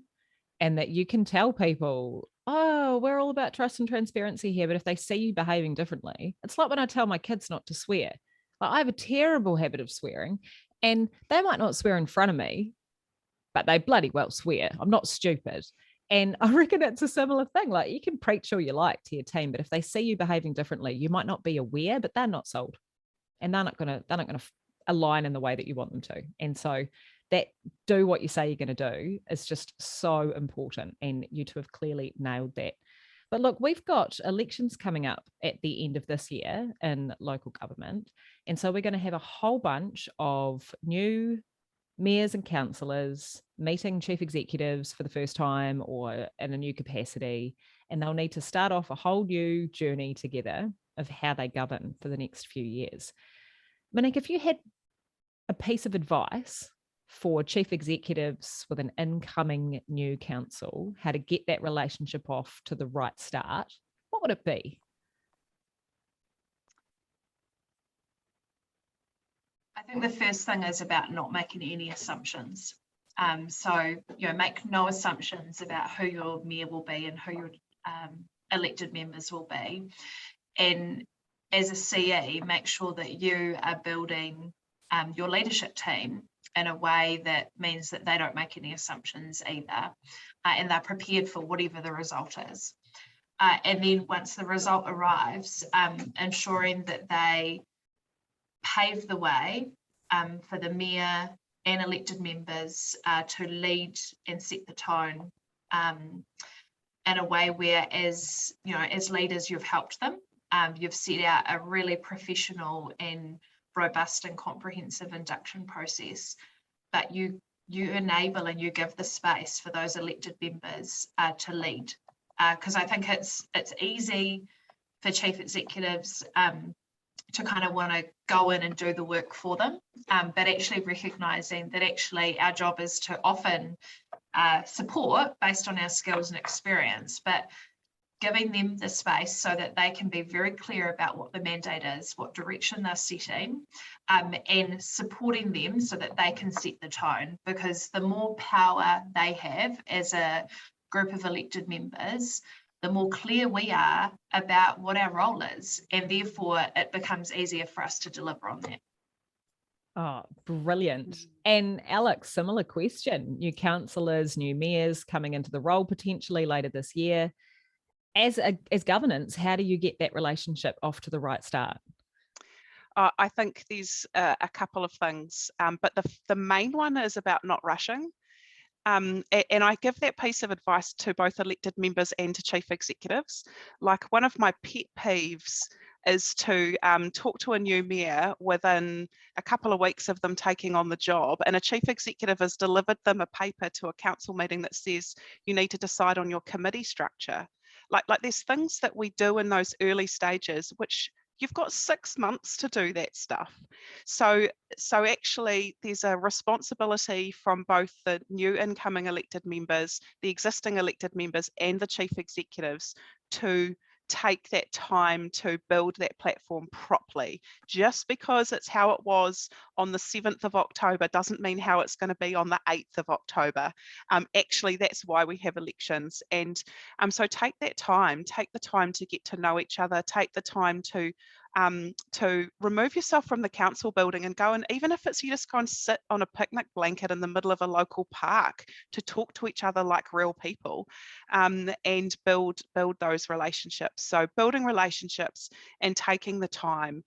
S1: And that you can tell people, oh, we're all about trust and transparency here. But if they see you behaving differently, it's like when I tell my kids not to swear. Like, I have a terrible habit of swearing, and they might not swear in front of me, but they bloody well swear. I'm not stupid. And I reckon it's a similar thing. Like, you can preach all you like to your team, but if they see you behaving differently, you might not be aware, but they're not sold. And they're not gonna align in the way that you want them to. And so that do what you say you're going to do is just so important. And you two have clearly nailed that. But look, we've got elections coming up at the end of this year in local government. And so we're going to have a whole bunch of new mayors and councillors meeting chief executives for the first time or in a new capacity. And they'll need to start off a whole new journey together of how they govern for the next few years. Monique, if you had a piece of advice for chief executives with an incoming new council, how to get that relationship off to the right start, what would it be?
S3: I think the first thing is about not making any assumptions. So, make no assumptions about who your mayor will be and who your elected members will be. And as a CE, make sure that you are building your leadership team in a way that means that they don't make any assumptions either, and they're prepared for whatever the result is. And then once the result arrives, ensuring that they pave the way for the mayor and elected members to lead and set the tone in a way where, as leaders, you've helped them. You've set out a really professional and robust and comprehensive induction process, but you enable and you give the space for those elected members to lead, because I think it's easy for chief executives to kind of want to go in and do the work for them, but actually recognising that actually our job is to often support based on our skills and experience, but giving them the space so that they can be very clear about what the mandate is, what direction they're setting, and supporting them so that they can set the tone. Because the more power they have as a group of elected members, the more clear we are about what our role is, and therefore it becomes easier for us to deliver on that.
S1: Oh, brilliant. And Alex, similar question. New councillors, new mayors coming into the role potentially later this year. as governance, how do you get that relationship off to the right start?
S2: I think there's a couple of things, but the main one is about not rushing. And I give that piece of advice to both elected members and to chief executives. Like, one of my pet peeves is to talk to a new mayor within a couple of weeks of them taking on the job, and a chief executive has delivered them a paper to a council meeting that says you need to decide on your committee structure. Like there's things that we do in those early stages which you've got 6 months to do that stuff. So actually there's a responsibility from both the new incoming elected members, the existing elected members, and the chief executives to take that time to build that platform properly. Just because it's how it was on the 7th of October doesn't mean how it's going to be on the 8th of October. Actually, that's why we have elections. And so take the time to get to know each other, take the time to remove yourself from the council building and go, and even if it's you just go and sit on a picnic blanket in the middle of a local park to talk to each other like real people, and build those relationships. So building relationships and taking the time,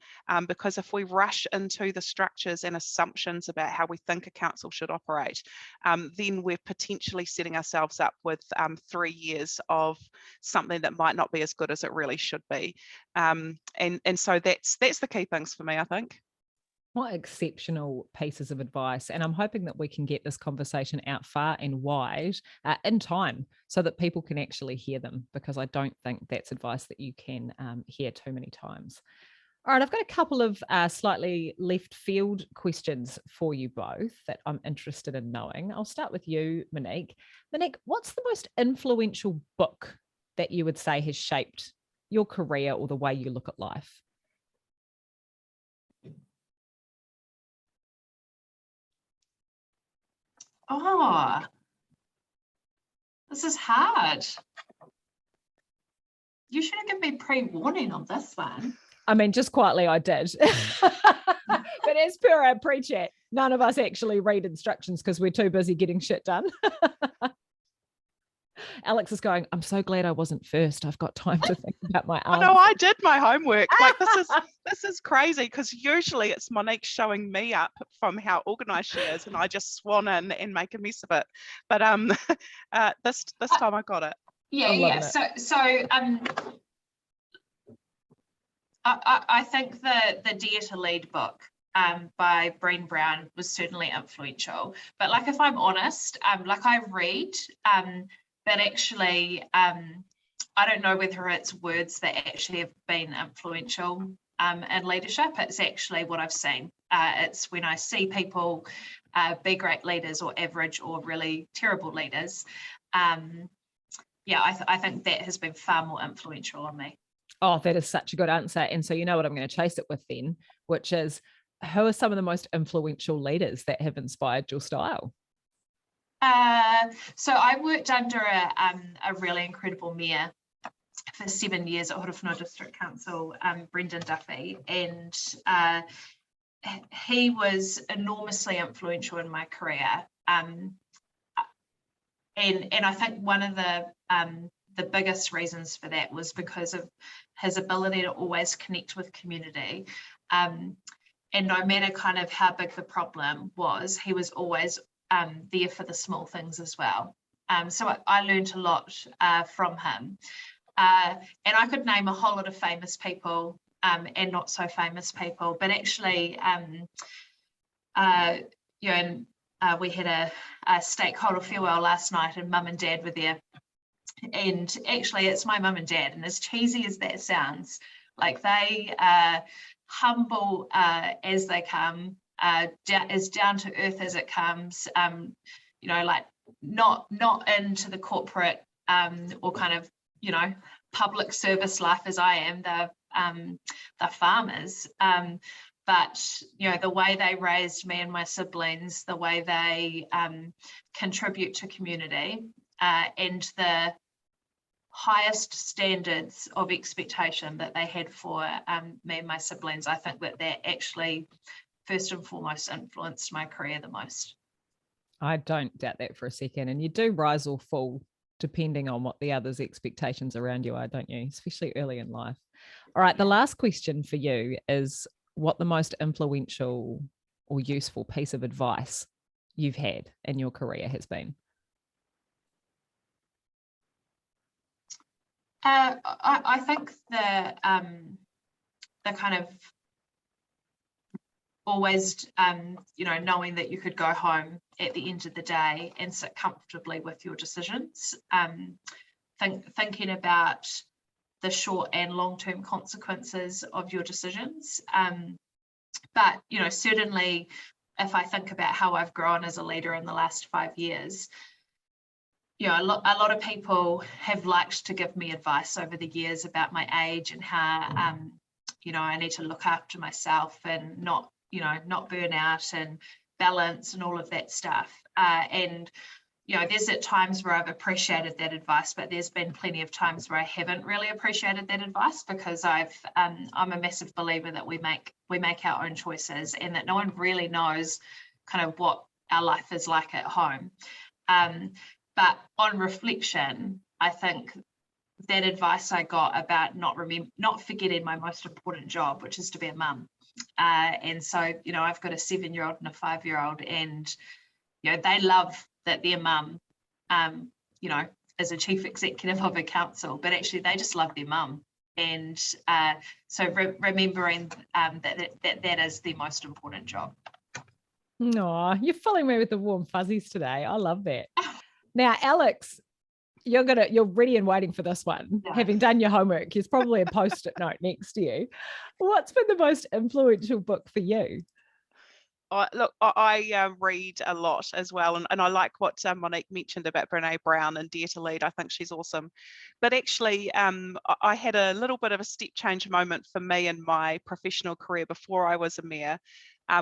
S2: because if we rush into the structures and assumptions about how we think a council should operate, then we're potentially setting ourselves up with 3 years of something that might not be as good as it really should be. And so that's the key things for me, I think.
S1: What exceptional pieces of advice. And I'm hoping that we can get this conversation out far and wide in time so that people can actually hear them, because I don't think that's advice that you can hear too many times. All right, I've got a couple of slightly left field questions for you both that I'm interested in knowing. I'll start with you, Monique. Monique, what's the most influential book that you would say has shaped your career or the way you look at life?
S3: Oh, this is hard. You should have given me pre-warning on this one.
S1: I mean, just quietly, I did. But as per our pre-chat, none of us actually read instructions because we're too busy getting shit done. Alex is going, I'm so glad I wasn't first. I've got time to think about my answer.
S2: Oh, no, I did my homework. Like, this is crazy, because usually it's Monique showing me up from how organized she is, and I just swan in and make a mess of it. But this time I got it.
S3: Yeah. I think the Dare to Lead book by Brené Brown was certainly influential. But like, if I'm honest, like, I read, but actually I don't know whether it's words that actually have been influential in leadership. It's actually what I've seen. It's when I see people be great leaders or average or really terrible leaders. I think that has been far more influential on me.
S1: Oh, that is such a good answer. And so you know what I'm going to chase it with then, which is, who are some of the most influential leaders that have inspired your style?
S3: So I worked under a really incredible mayor for 7 years at Horowhenua District Council, Brendan Duffy, and he was enormously influential in my career. And I think one of the biggest reasons for that was because of his ability to always connect with community. And no matter kind of how big the problem was, he was always there for the small things as well. So I learned a lot from him. And I could name a whole lot of famous people and not so famous people, but actually, we had a stakeholder farewell last night, and Mum and Dad were there. And actually, it's my mum and dad, and as cheesy as that sounds, like, they are humble as they come, as down to earth as it comes, like not into the corporate or kind of, public service life as I am. They're farmers, but the way they raised me and my siblings, the way they contribute to community, and the highest standards of expectation that they had for me and my siblings, I think that actually first and foremost influenced my career the most.
S1: I don't doubt that for a second. And you do rise or fall depending on what the other's expectations around you are, don't you? Especially early in life. All right, the last question for you is what the most influential or useful piece of advice you've had in your career has been.
S3: I think the kind of always, knowing that you could go home at the end of the day and sit comfortably with your decisions. Thinking about the short and long-term consequences of your decisions. But, certainly if I think about how I've grown as a leader in the last 5 years, a lot of people have liked to give me advice over the years about my age and how, I need to look after myself and not burn out and balance and all of that stuff. And there's at times where I've appreciated that advice, but there's been plenty of times where I haven't really appreciated that advice because I'm a massive believer that we make our own choices and that no one really knows kind of what our life is like at home. But on reflection, I think that advice I got about not forgetting my most important job, which is to be a mum. And so, I've got a 7-year-old and a 5-year-old, and they love that their mum, is a chief executive of a council, but actually they just love their mum. And so remembering that is the most important job.
S1: No, you're filling me with the warm fuzzies today. I love that. Now, Alex, you're ready and waiting for this one. Yeah. Having done your homework, there's probably a post-it note next to you. What's been the most influential book for you?
S2: I read a lot as well, and I like what Monique mentioned about Brené Brown and Dare to Lead. I think she's awesome. But actually, I had a little bit of a step change moment for me in my professional career before I was a mayor,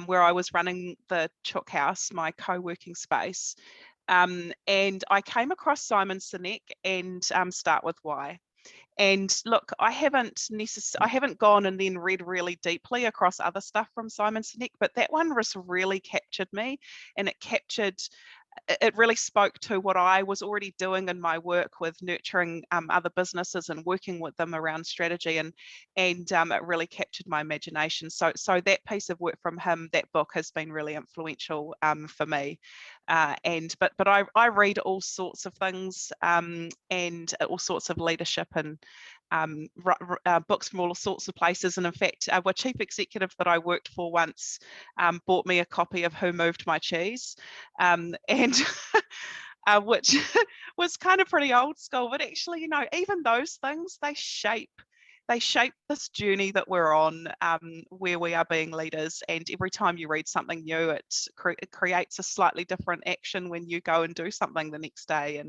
S2: where I was running the Chook House, my co-working space. And I came across Simon Sinek and Start With Why. And look, I haven't gone and then read really deeply across other stuff from Simon Sinek, but that one just really captured me, and it really spoke to what I was already doing in my work with nurturing other businesses and working with them around strategy, and it really captured my imagination. So that piece of work from him, that book, has been really influential for me. But I read all sorts of things and all sorts of leadership and books from all sorts of places. And in fact, a chief executive that I worked for once bought me a copy of Who Moved My Cheese, and which was kind of pretty old school. But actually, even those things, they shape this journey that we're on, where we are being leaders. And every time you read something new, it creates a slightly different action when you go and do something the next day.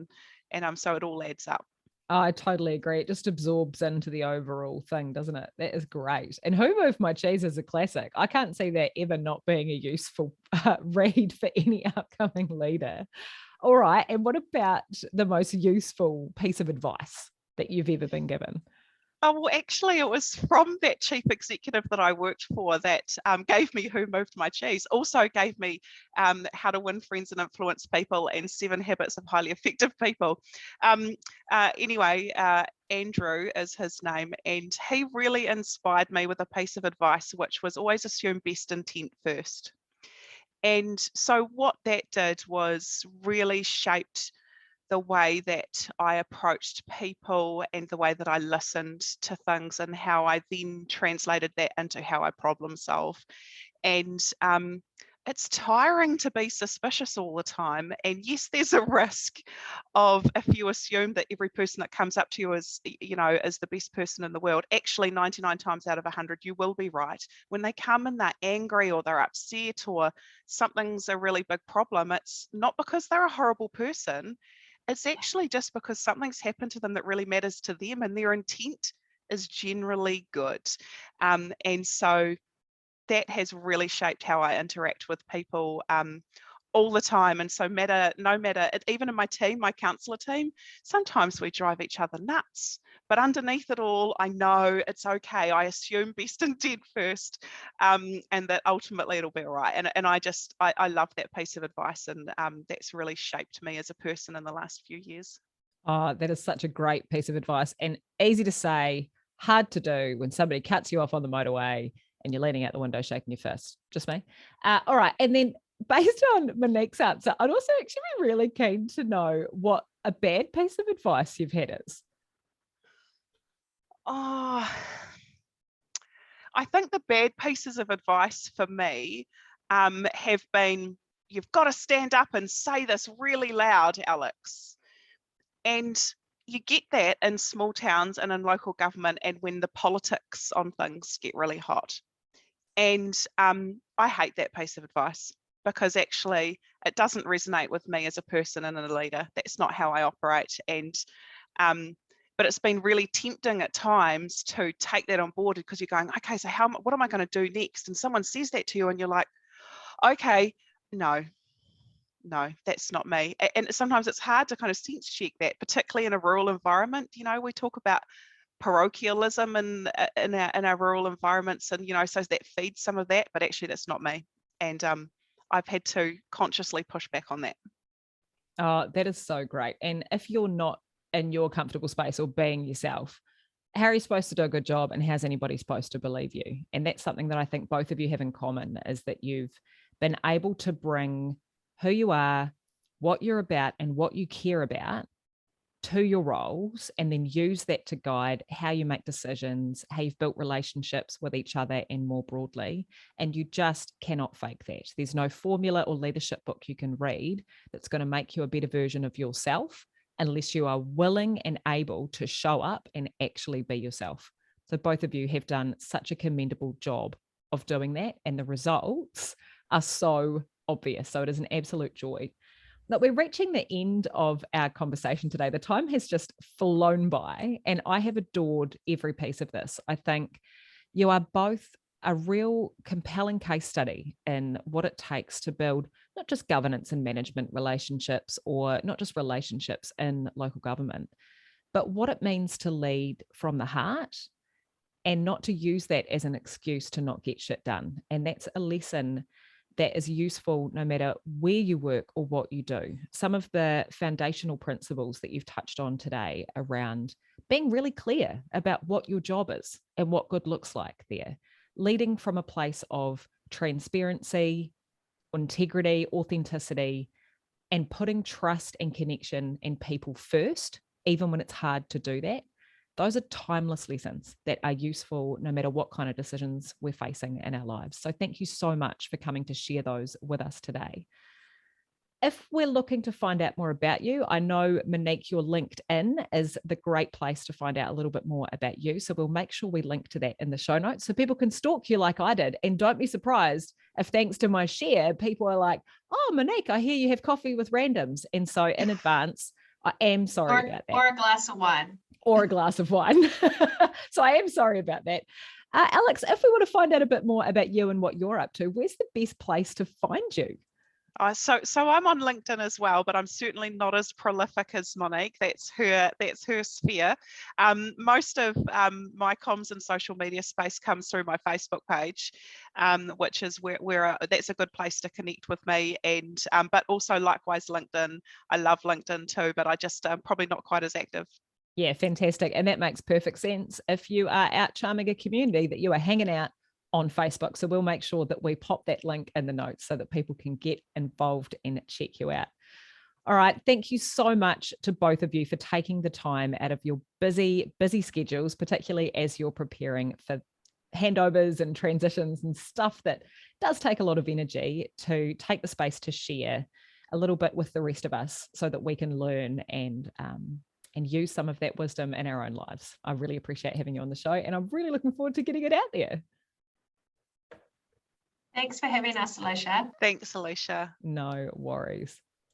S2: And so it all adds up.
S1: I totally agree. It just absorbs into the overall thing, doesn't it? That is great. And Who Moved My Cheese is a classic. I can't see that ever not being a useful read for any upcoming leader. All right. And what about the most useful piece of advice that you've ever been given?
S2: Oh, well, actually, it was from that chief executive that I worked for that gave me Who Moved My Cheese. Also gave me How to Win Friends and Influence People and 7 Habits of Highly Effective People. Anyway, Andrew is his name, and he really inspired me with a piece of advice, which was always assume best intent first. And so what that did was really shaped the way that I approached people and the way that I listened to things, and how I then translated that into how I problem solve. And it's tiring to be suspicious all the time. And yes, there's a risk of, if you assume that every person that comes up to you is the best person in the world, actually 99 times out of 100, you will be right. When they come and they're angry or they're upset or something's a really big problem, it's not because they're a horrible person. It's actually just because something's happened to them that really matters to them, and their intent is generally good. And so that has really shaped how I interact with people all the time. And so no matter, even in my team, my counsellor team, sometimes we drive each other nuts. But underneath it all, I know it's okay. I assume best intent first, and that ultimately it'll be all right. And I love that piece of advice, and that's really shaped me as a person in the last few years.
S1: Oh, that is such a great piece of advice, and easy to say, hard to do when somebody cuts you off on the motorway and you're leaning out the window shaking your fist. Just me. All right. And then based on Monique's answer, I'd also actually be really keen to know what a bad piece of advice you've had is.
S2: Oh, I think the bad pieces of advice for me have been, you've got to stand up and say this really loud, Alex. And you get that in small towns and in local government, and when the politics on things get really hot. And I hate that piece of advice, because actually it doesn't resonate with me as a person and a leader. That's not how I operate. And but it's been really tempting at times to take that on board, because you're going, okay, so what am I going to do next? And someone says that to you and you're like, okay, no, that's not me. And sometimes it's hard to kind of sense check that, particularly in a rural environment. You know, we talk about parochialism in our rural environments, and so that feeds some of that, but actually that's not me. And I've had to consciously push back on that.
S1: Oh, that is so great. And if you're not in your comfortable space or being yourself, how are you supposed to do a good job, and how's anybody supposed to believe you? And that's something that I think both of you have in common, is that you've been able to bring who you are, what you're about, and what you care about to your roles, and then use that to guide how you make decisions, how you've built relationships with each other and more broadly. And you just cannot fake that. There's no formula or leadership book you can read that's going to make you a better version of yourself, unless you are willing and able to show up and actually be yourself. So both of you have done such a commendable job of doing that, and the results are so obvious. So it is an absolute joy. Look, we're reaching the end of our conversation today. The time has just flown by, and I have adored every piece of this. I think you are both a real compelling case study in what it takes to build not just governance and management relationships, or not just relationships in local government, but what it means to lead from the heart, and not to use that as an excuse to not get shit done. And that's a lesson that is useful no matter where you work or what you do. Some of the foundational principles that you've touched on today around being really clear about what your job is and what good looks like there, leading from a place of transparency, integrity, authenticity, and putting trust and connection and people first, even when it's hard to do that. Those are timeless lessons that are useful no matter what kind of decisions we're facing in our lives. So thank you so much for coming to share those with us today. If we're looking to find out more about you, I know, Monique, your LinkedIn is the great place to find out a little bit more about you. So we'll make sure we link to that in the show notes so people can stalk you like I did. And don't be surprised if, thanks to my share, people are like, oh, Monique, I hear you have coffee with randoms. And so in advance, I am sorry about that.
S3: Or a glass of wine.
S1: Or a glass of wine. So I am sorry about that. Alex, if we want to find out a bit more about you and what you're up to, where's the best place to find you?
S2: So I'm on LinkedIn as well, but I'm certainly not as prolific as Monique. That's her sphere. Most of my comms and social media space comes through my Facebook page, which is where that's a good place to connect with me. And but also likewise LinkedIn. I love LinkedIn too, but I just probably not quite as active.
S1: Yeah, fantastic. And that makes perfect sense if you are out charming a community, that you are hanging out on Facebook. So we'll make sure that we pop that link in the notes so that people can get involved and check you out. All right. Thank you so much to both of you for taking the time out of your busy schedules, particularly as you're preparing for handovers and transitions and stuff that does take a lot of energy, to take the space to share a little bit with the rest of us so that we can learn and use some of that wisdom in our own lives. I really appreciate having you on the show, and I'm really looking forward to getting it out there.
S3: Thanks for having us, Alicia.
S2: Thanks, Alicia.
S1: No worries.